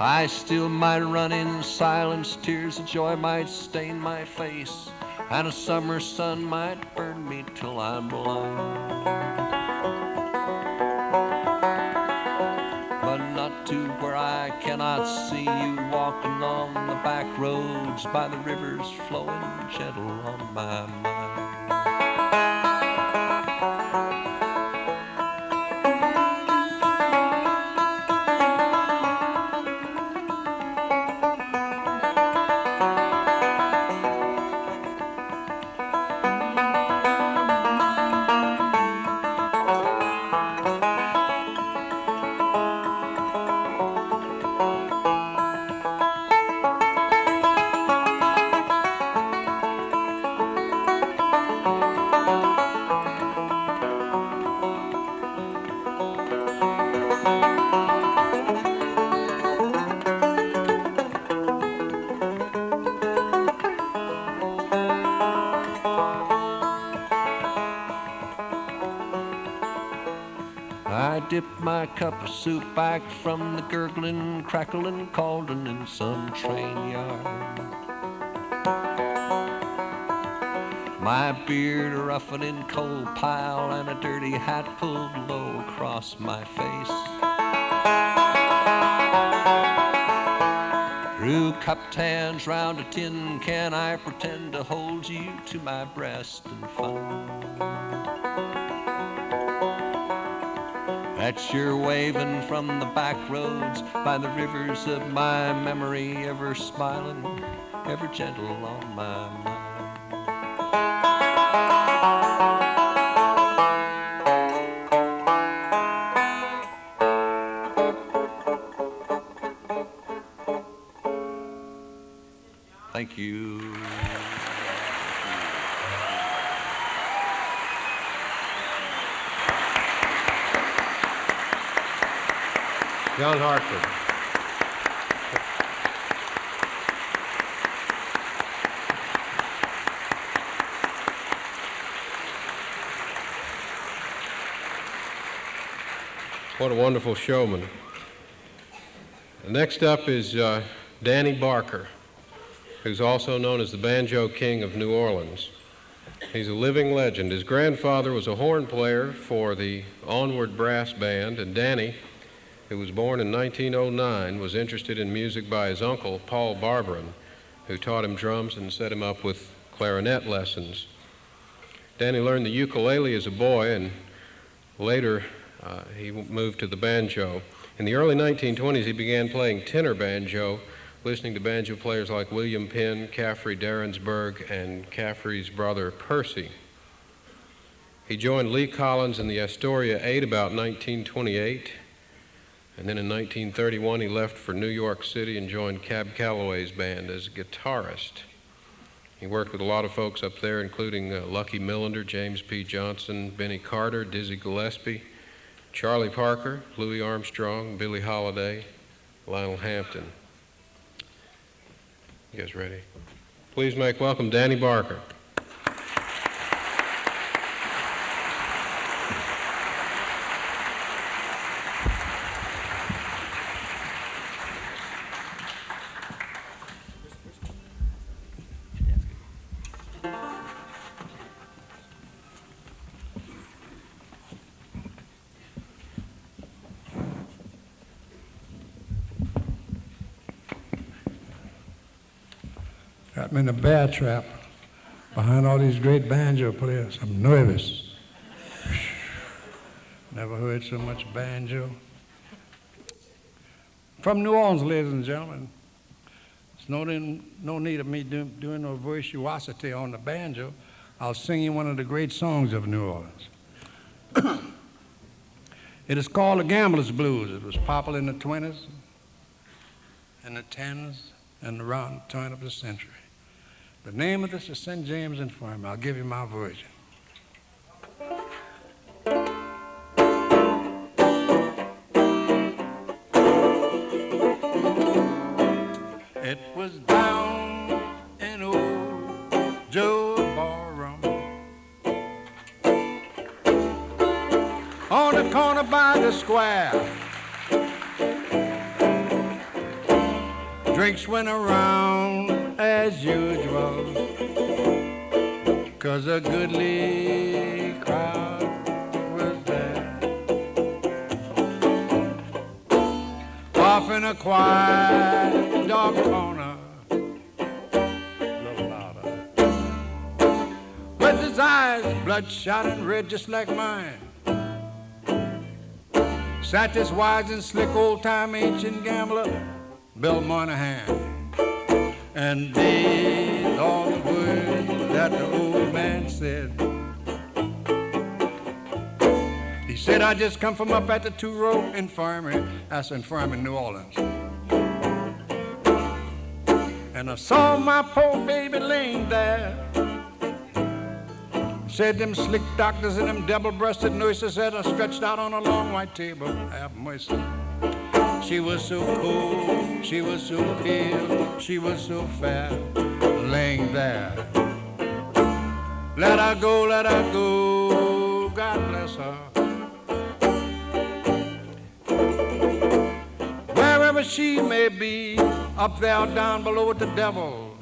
I still might run in silence, tears of joy might stain my face, and a summer sun might burn me till I'm blind. But not to where I cannot see you walking on the back roads by the rivers flowing gentle on my mind. Dip my cup of soup back from the gurgling, crackling cauldron in some train yard. My beard a roughened in coal pile and a dirty hat pulled low across my face. Through cupped hands round a tin can I pretend to hold you to my breast and fun. That you're waving from the back roads by the rivers of my memory, ever smiling, ever gentle on my mind. Thank you. John Hartford. What a wonderful showman. Next up is Danny Barker, who's also known as the Banjo King of New Orleans. He's a living legend. His grandfather was a horn player for the Onward Brass Band, and Danny, who was born in 1909, was interested in music by his uncle, Paul Barberin, who taught him drums and set him up with clarinet lessons. Danny learned the ukulele as a boy, and later he moved to the banjo. In the early 1920s, he began playing tenor banjo, listening to banjo players like William Penn, Caffrey Derensburg, and Caffrey's brother Percy. He joined Lee Collins in the Astoria 8 about 1928. And then in 1931, he left for New York City and joined Cab Calloway's band as a guitarist. He worked with a lot of folks up there, including Lucky Millender, James P. Johnson, Benny Carter, Dizzy Gillespie, Charlie Parker, Louis Armstrong, Billie Holiday, Lionel Hampton. You guys ready? Please make welcome Danny Barker. Got me in a bear trap behind all these great banjo players. I'm nervous. Never heard so much banjo. From New Orleans, ladies and gentlemen. There's no need of me doing no virtuosity on the banjo. I'll sing you one of the great songs of New Orleans. It is called the Gambler's Blues. It was popular in the 20s and the 10s and around the turn of the century. The name of this is St. James Infirmary. I'll give you my version. It was down in old Joe's barroom on the corner by the square. Drinks went around as usual, 'cause a goodly crowd was there. Off in a quiet dark corner, a little louder, with his eyes bloodshot and red just like mine, sat this wise and slick old-time ancient gambler, Bill Moynihan, and did all the words that the old man said. He said, I just come from up at the two-row infirmary. That's the infirmary in New Orleans. And I saw my poor baby laying there. Said them slick doctors and them double-breasted nurses had her stretched out on a long white table. Have mercy. She was so cold, she was so pale, she was so fair, laying there. Let her go, God bless her. Wherever she may be, up there or down below with the devil,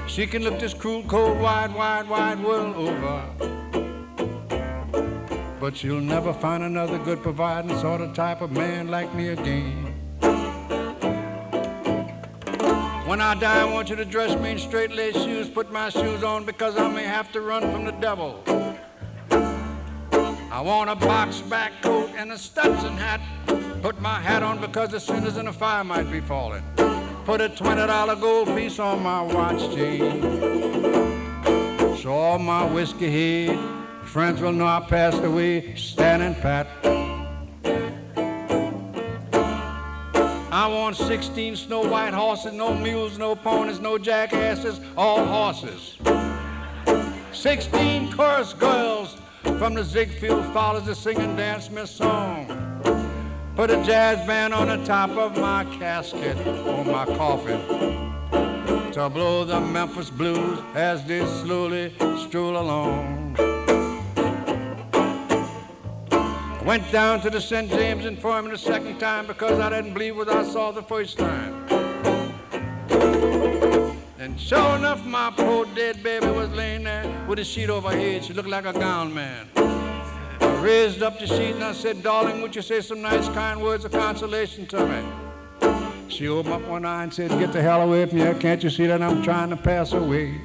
she can look this cruel, cold, wide world over. But you'll never find another good providing sort of type of man like me again. When I die, I want you to dress me in straight-laced shoes, put my shoes on because I may have to run from the devil. I want a box-back coat and a Stetson hat. Put my hat on because the sinners in the fire might be falling. Put a $20 gold piece on my watch chain, so all my whiskey head friends will know I passed away standing pat. I want 16 snow white horses, no mules, no ponies, no jackasses, all horses. 16 chorus girls from the Ziegfeld Follies to sing and dance me a song. Put a jazz band on the top of my casket, on my coffin, to blow the Memphis blues as they slowly stroll along. Went down to the St. James Infirmary the second time because I didn't believe what I saw the first time. And sure enough, my poor dead baby was laying there with a sheet over her head. She looked like a gown man. I raised up the sheet and I said, darling, would you say some nice, kind words of consolation to me? She opened up one eye and said, get the hell away from here. Can't you see that I'm trying to pass away?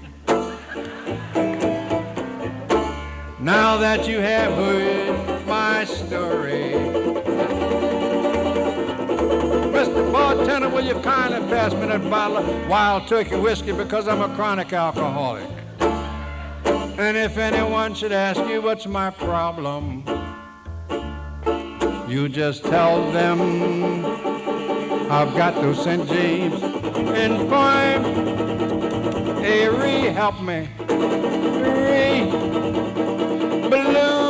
Now that you have heard my story, Mr. Bartender, will you kindly pass me that bottle of Wild Turkey whiskey because I'm a chronic alcoholic. And if anyone should ask you what's my problem, you just tell them I've got those St. James Infirmary. Help me. Blue.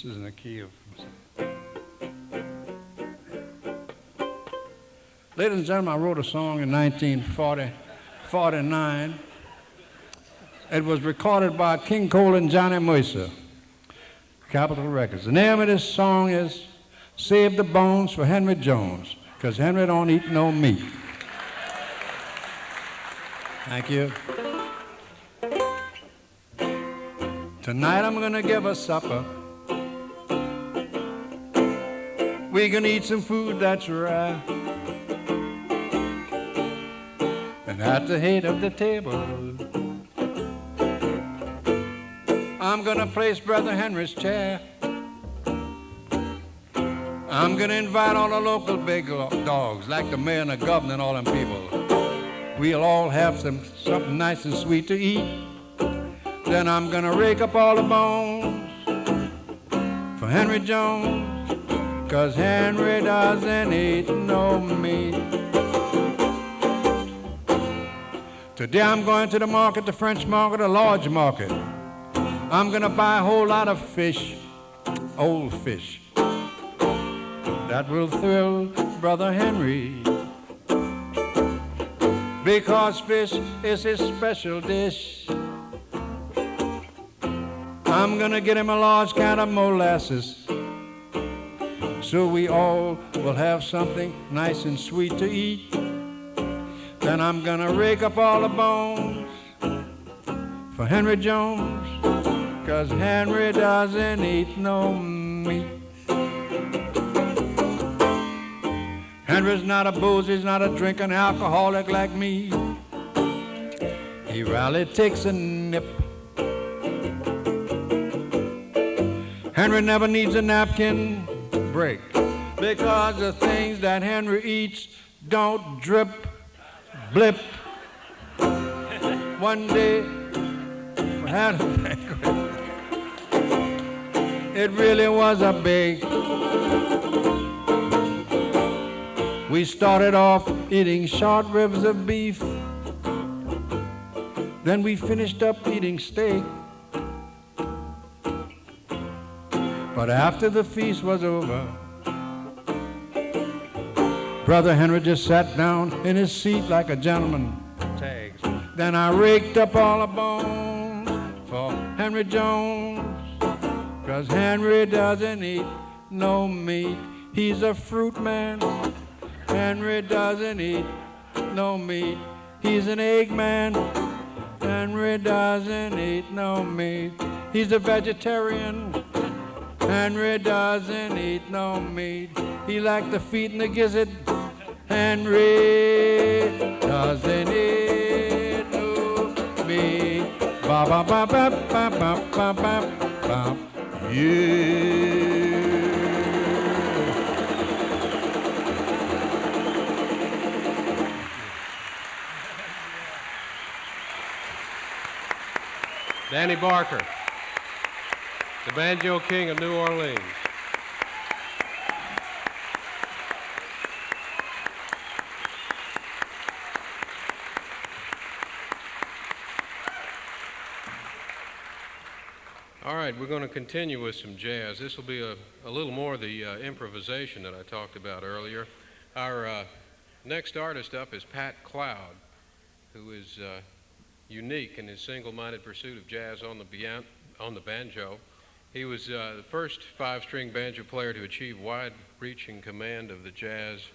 is in the key of... Ladies and gentlemen, I wrote a song in 1949. It was recorded by King Cole and Johnny Mercer, Capitol Records. The name of this song is Save the Bones for Henry Jones, because Henry don't eat no meat. Thank you. Tonight I'm gonna give a supper. We can eat some food that's right. And at the head of the table, I'm gonna place Brother Henry's chair. I'm gonna invite all the local big dogs, like the mayor and the governor and all them people. We'll all have something nice and sweet to eat. Then I'm gonna rake up all the bones for Henry Jones, 'cause Henry doesn't eat no meat. Today I'm going to the market, the French market, the large market. I'm gonna buy a whole lot of fish, old fish, that will thrill Brother Henry, because fish is his special dish. I'm gonna get him a large can of molasses, so we all will have something nice and sweet to eat. Then I'm gonna rake up all the bones for Henry Jones, 'cause Henry doesn't eat no meat. Henry's not a boozer, he's not a drinking alcoholic like me. He rarely takes a nip. Henry never needs a napkin break, because the things that Henry eats don't drip, blip. One day we had a banquet. It really was a big. We started off eating short ribs of beef. Then we finished up eating steak. But after the feast was over, Brother Henry just sat down in his seat like a gentleman. Tags. Then I raked up all the bones for Henry Jones, 'cause Henry doesn't eat no meat. He's a fruit man. Henry doesn't eat no meat. He's an egg man. Henry doesn't eat no meat. He's a vegetarian. Henry doesn't eat no meat. He likes the feet and the gizzard. Henry doesn't eat no meat. Ba ba ba ba ba ba ba ba ba. Yeah. Danny Barker, the Banjo King of New Orleans. All right, we're going to continue with some jazz. This will be a little more the improvisation that I talked about earlier. Our next artist up is Pat Cloud, who is unique in his single-minded pursuit of jazz on the banjo. He was the first five-string banjo player to achieve wide-reaching command of the jazz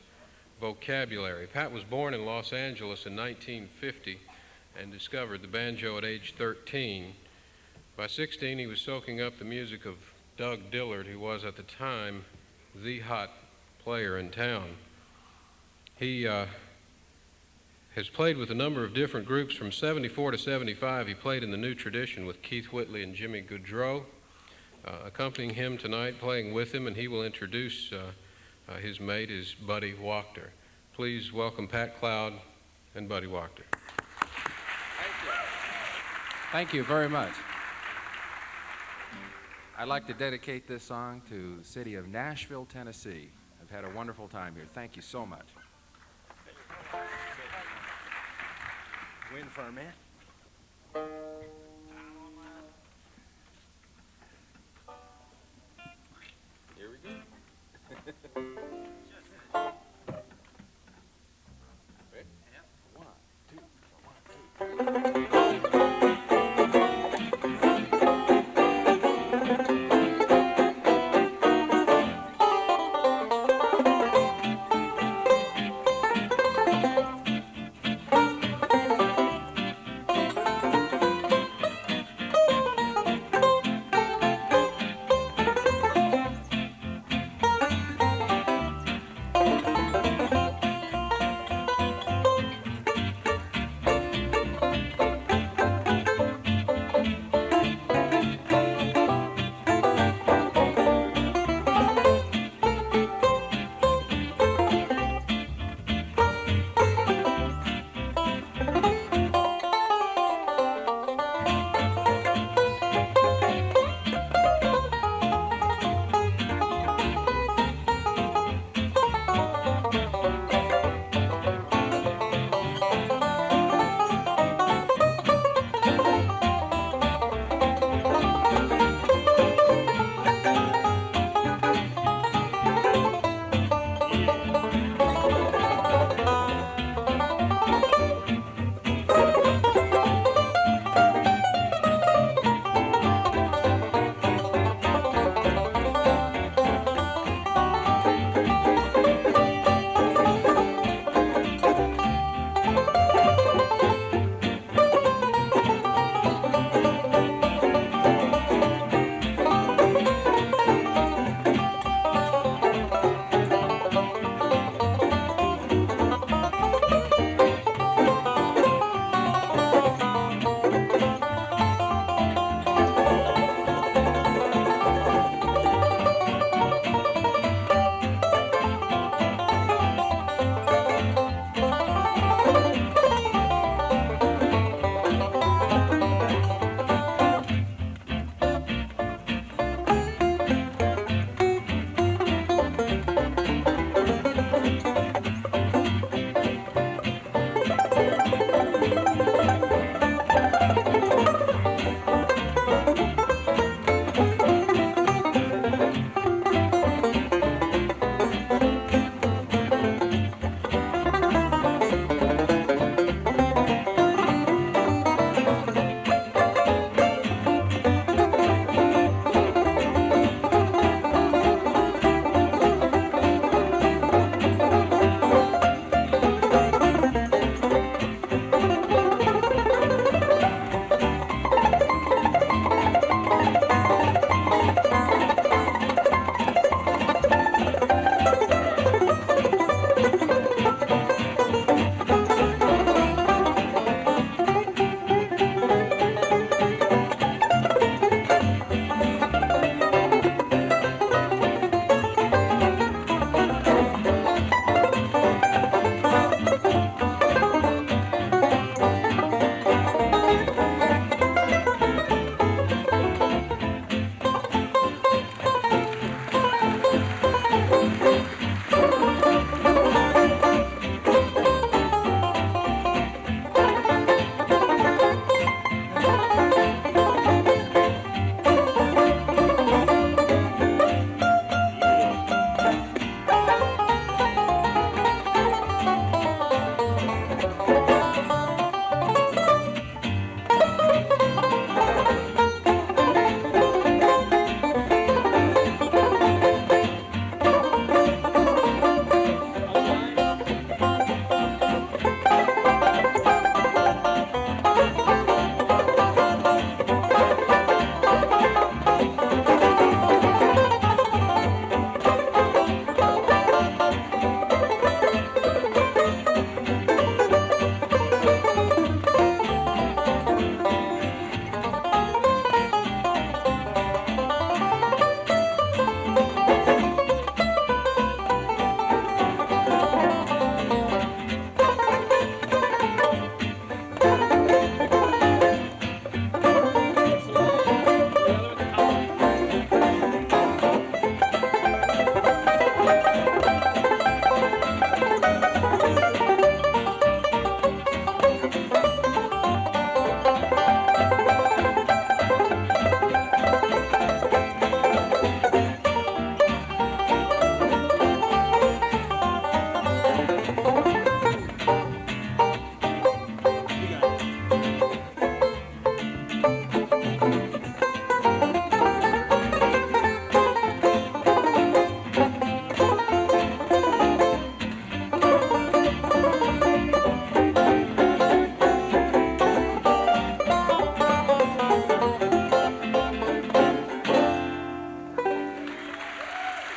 vocabulary. Pat was born in Los Angeles in 1950 and discovered the banjo at age 13. By 16, he was soaking up the music of Doug Dillard, who was at the time the hot player in town. He has played with a number of different groups. From 74 to 75, he played in the New Tradition with Keith Whitley and Jimmy Goudreau. Accompanying him tonight, playing with him, and he will introduce his mate, is Buddy Wachter. Please welcome Pat Cloud and Buddy Wachter. Thank you. Thank you very much. I'd like to dedicate this song to the city of Nashville, Tennessee. I've had a wonderful time here. Thank you so much. Win for a man.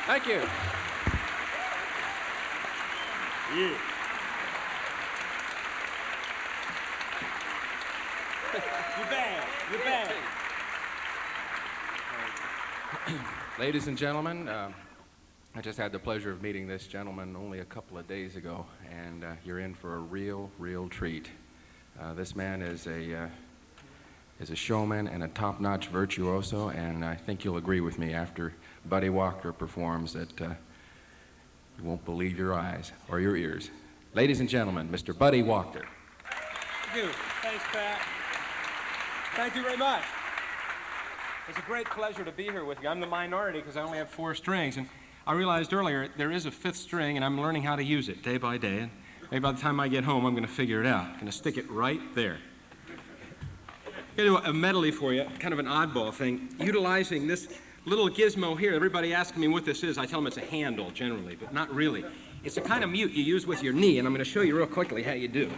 Thank you. Yeah. You're bad. You're bad. Ladies and gentlemen, I just had the pleasure of meeting this gentleman only a couple of days ago, and you're in for a real treat. This man is a showman and a top-notch virtuoso, and I think you'll agree with me after Buddy Walker performs that you won't believe your eyes or your ears. Ladies and gentlemen, Mr. Buddy Walker. Thank you. Thanks, Pat. Thank you very much. It's a great pleasure to be here with you. I'm the minority because I only have 4 strings, and I realized earlier there is a 5th string, and I'm learning how to use it day by day, and maybe by the time I get home, I'm going to figure it out. I'm going to stick it right there. I'm going to do a medley for you, kind of an oddball thing, utilizing this little gizmo here. Everybody asking me what this is. I tell them it's a handle, generally, but not really. It's a kind of mute you use with your knee, and I'm going to show you real quickly how you do.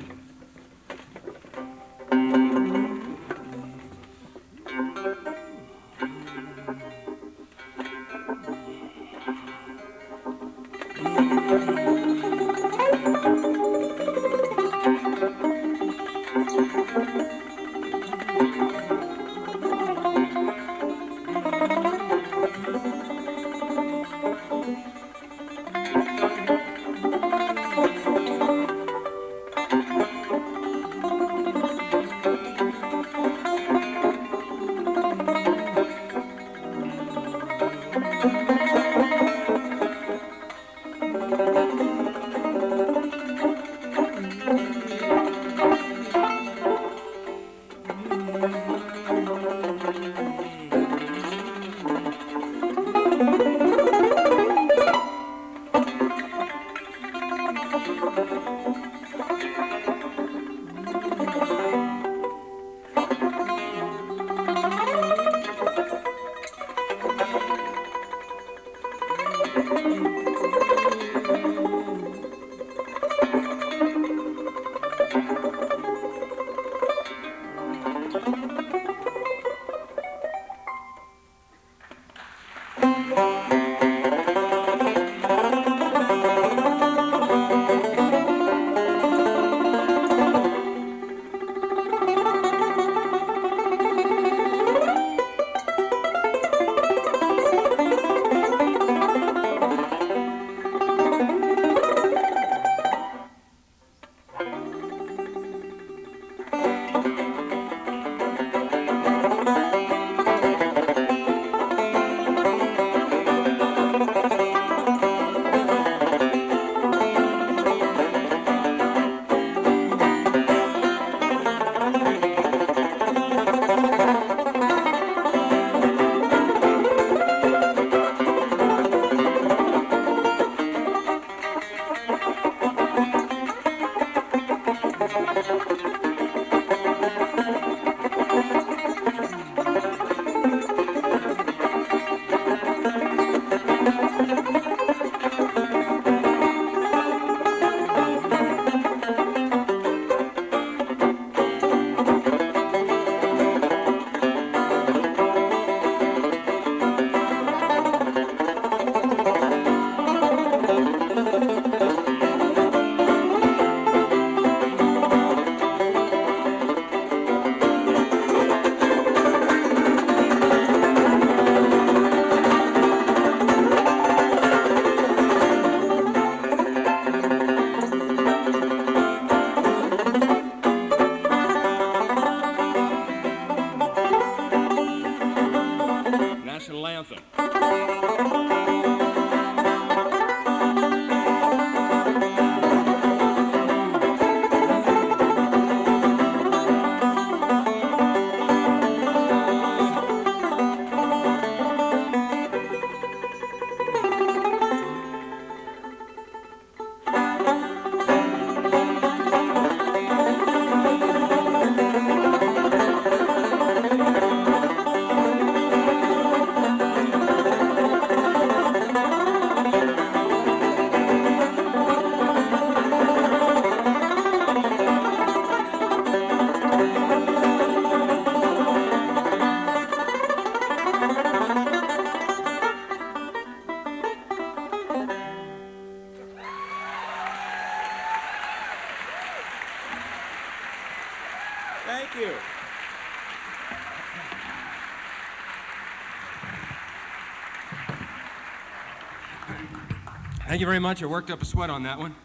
Thank you very much. I worked up a sweat on that one.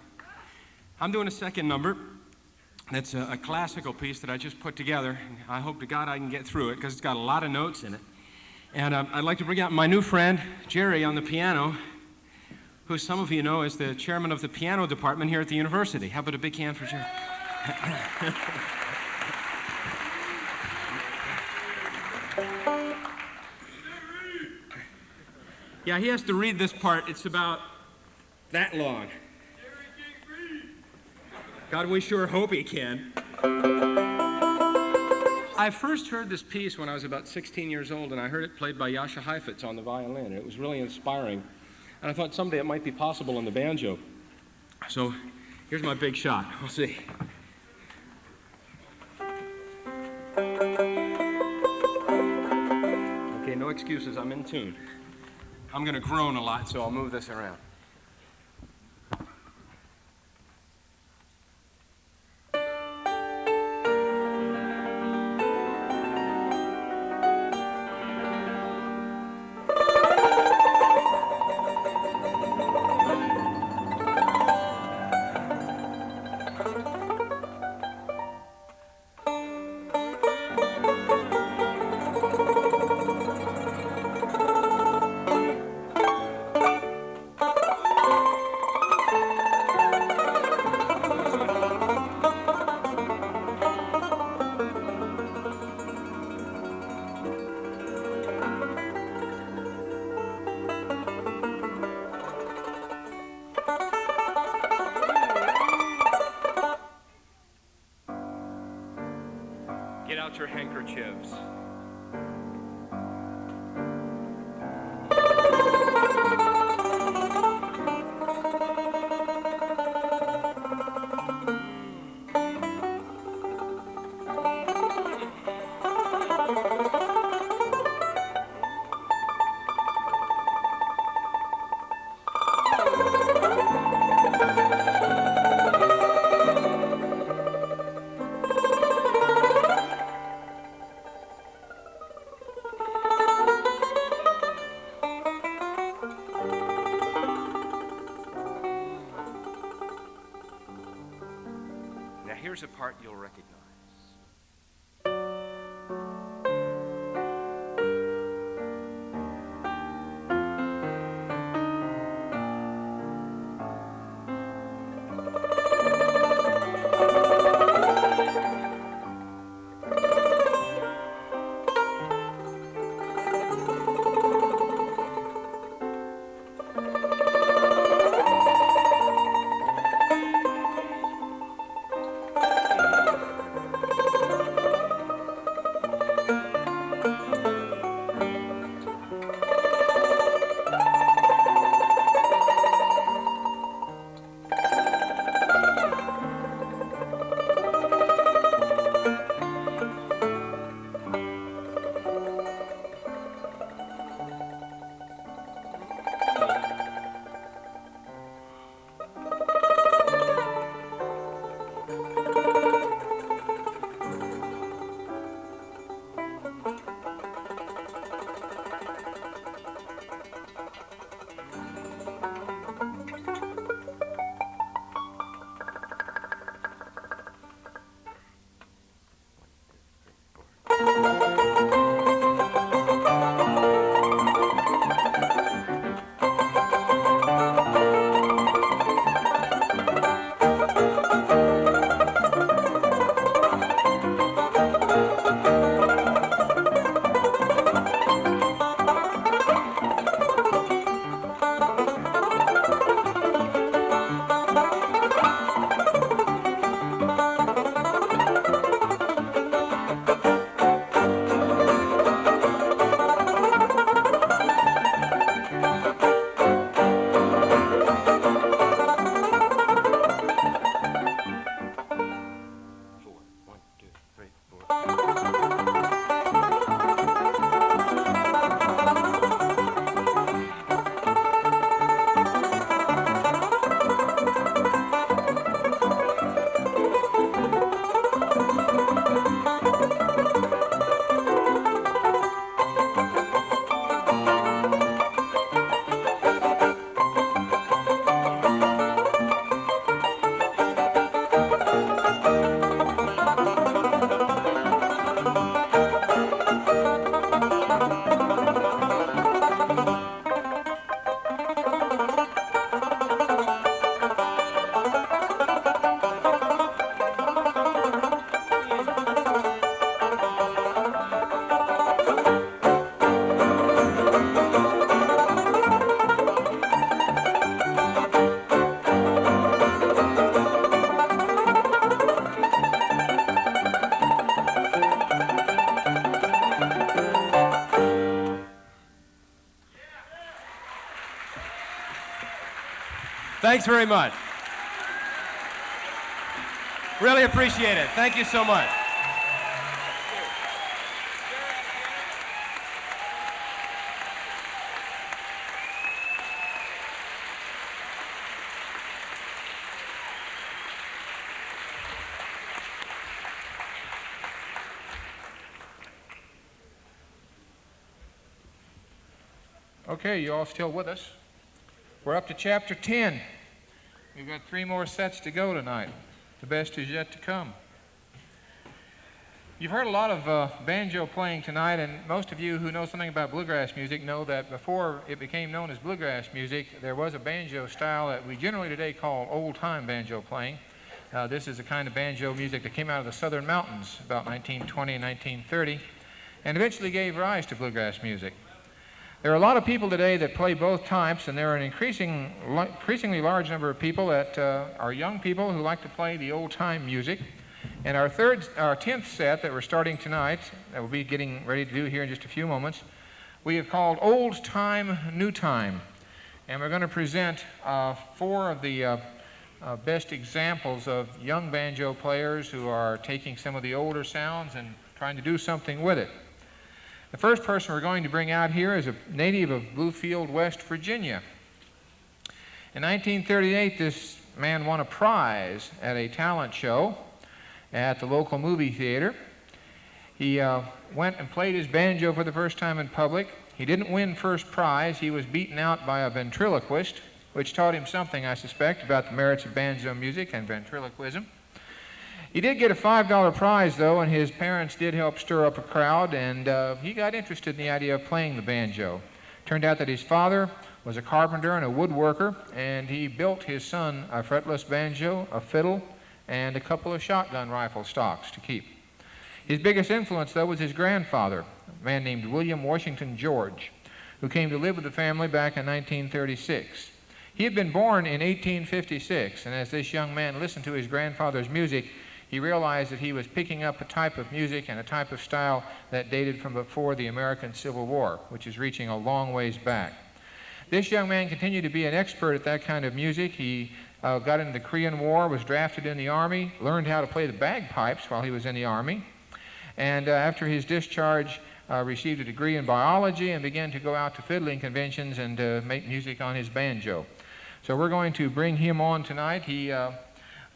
I'm doing a second number. That's a classical piece that I just put together. I hope to God I can get through it because it's got a lot of notes in it. And I'd like to bring out my new friend, Jerry, on the piano, who some of you know is the chairman of the piano department here at the university. How about a big hand for Jerry? Yeah, he has to read this part. It's about that long. God, we sure hope he can. I first heard this piece when I was about 16 years old, and I heard it played by Jascha Heifetz on the violin, and it was really inspiring. And I thought someday it might be possible on the banjo. So here's my big shot. We'll see. Okay, no excuses. I'm in tune. I'm going to groan a lot, so I'll move this around. Get out your handkerchiefs. Here's a part you'll recognize. Thanks very much. Really appreciate it. Thank you so much. Okay, you all still with us? We're up to chapter 10. We've got 3 more sets to go tonight. The best is yet to come. You've heard a lot of banjo playing tonight, and most of you who know something about bluegrass music know that before it became known as bluegrass music, there was a banjo style that we generally today call old-time banjo playing. This is a kind of banjo music that came out of the southern mountains about 1920 and 1930, and eventually gave rise to bluegrass music. There are a lot of people today that play both types, and there are an increasingly large number of people that are young people who like to play the old-time music. And our 10th set that we're starting tonight, that we'll be getting ready to do here in just a few moments, we have called Old Time, New Time. And we're going to present 4 of the best examples of young banjo players who are taking some of the older sounds and trying to do something with it. The first person we're going to bring out here is a native of Bluefield, West Virginia. In 1938, this man won a prize at a talent show at the local movie theater. He went and played his banjo for the first time in public. He didn't win first prize. He was beaten out by a ventriloquist, which taught him something, I suspect, about the merits of banjo music and ventriloquism. He did get a $5 prize, though, and his parents did help stir up a crowd, and he got interested in the idea of playing the banjo. Turned out that his father was a carpenter and a woodworker, and he built his son a fretless banjo, a fiddle, and a couple of shotgun rifle stocks to keep. His biggest influence, though, was his grandfather, a man named William Washington George, who came to live with the family back in 1936. He had been born in 1856, and as this young man listened to his grandfather's music, he realized that he was picking up a type of music and a type of style that dated from before the American Civil War, which is reaching a long ways back. This young man continued to be an expert at that kind of music. He got into the Korean War, was drafted in the Army, learned how to play the bagpipes while he was in the Army, and after his discharge, received a degree in biology and began to go out to fiddling conventions and make music on his banjo. So we're going to bring him on tonight. He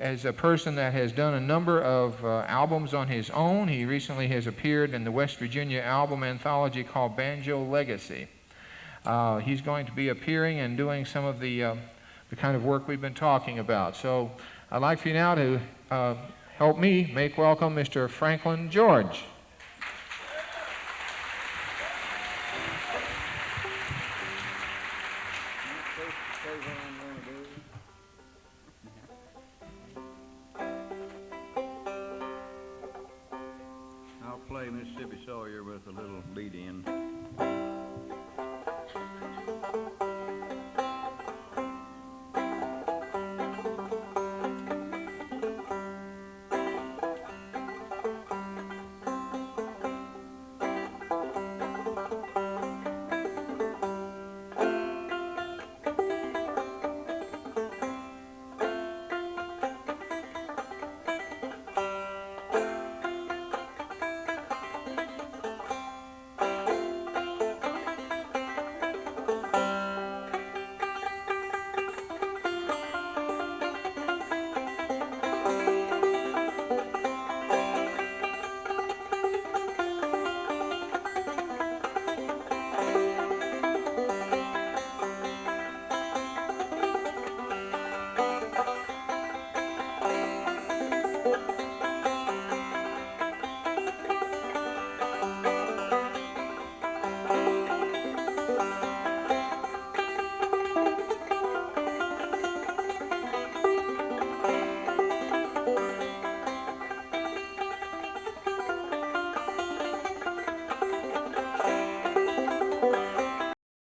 is a person that has done a number of albums on his own. He recently has appeared in the West Virginia album anthology called Banjo Legacy. He's going to be appearing and doing some of the kind of work we've been talking about. So I'd like for you now to help me make welcome Mr. Franklin George. I'll play Mississippi Sawyer with a little lead in.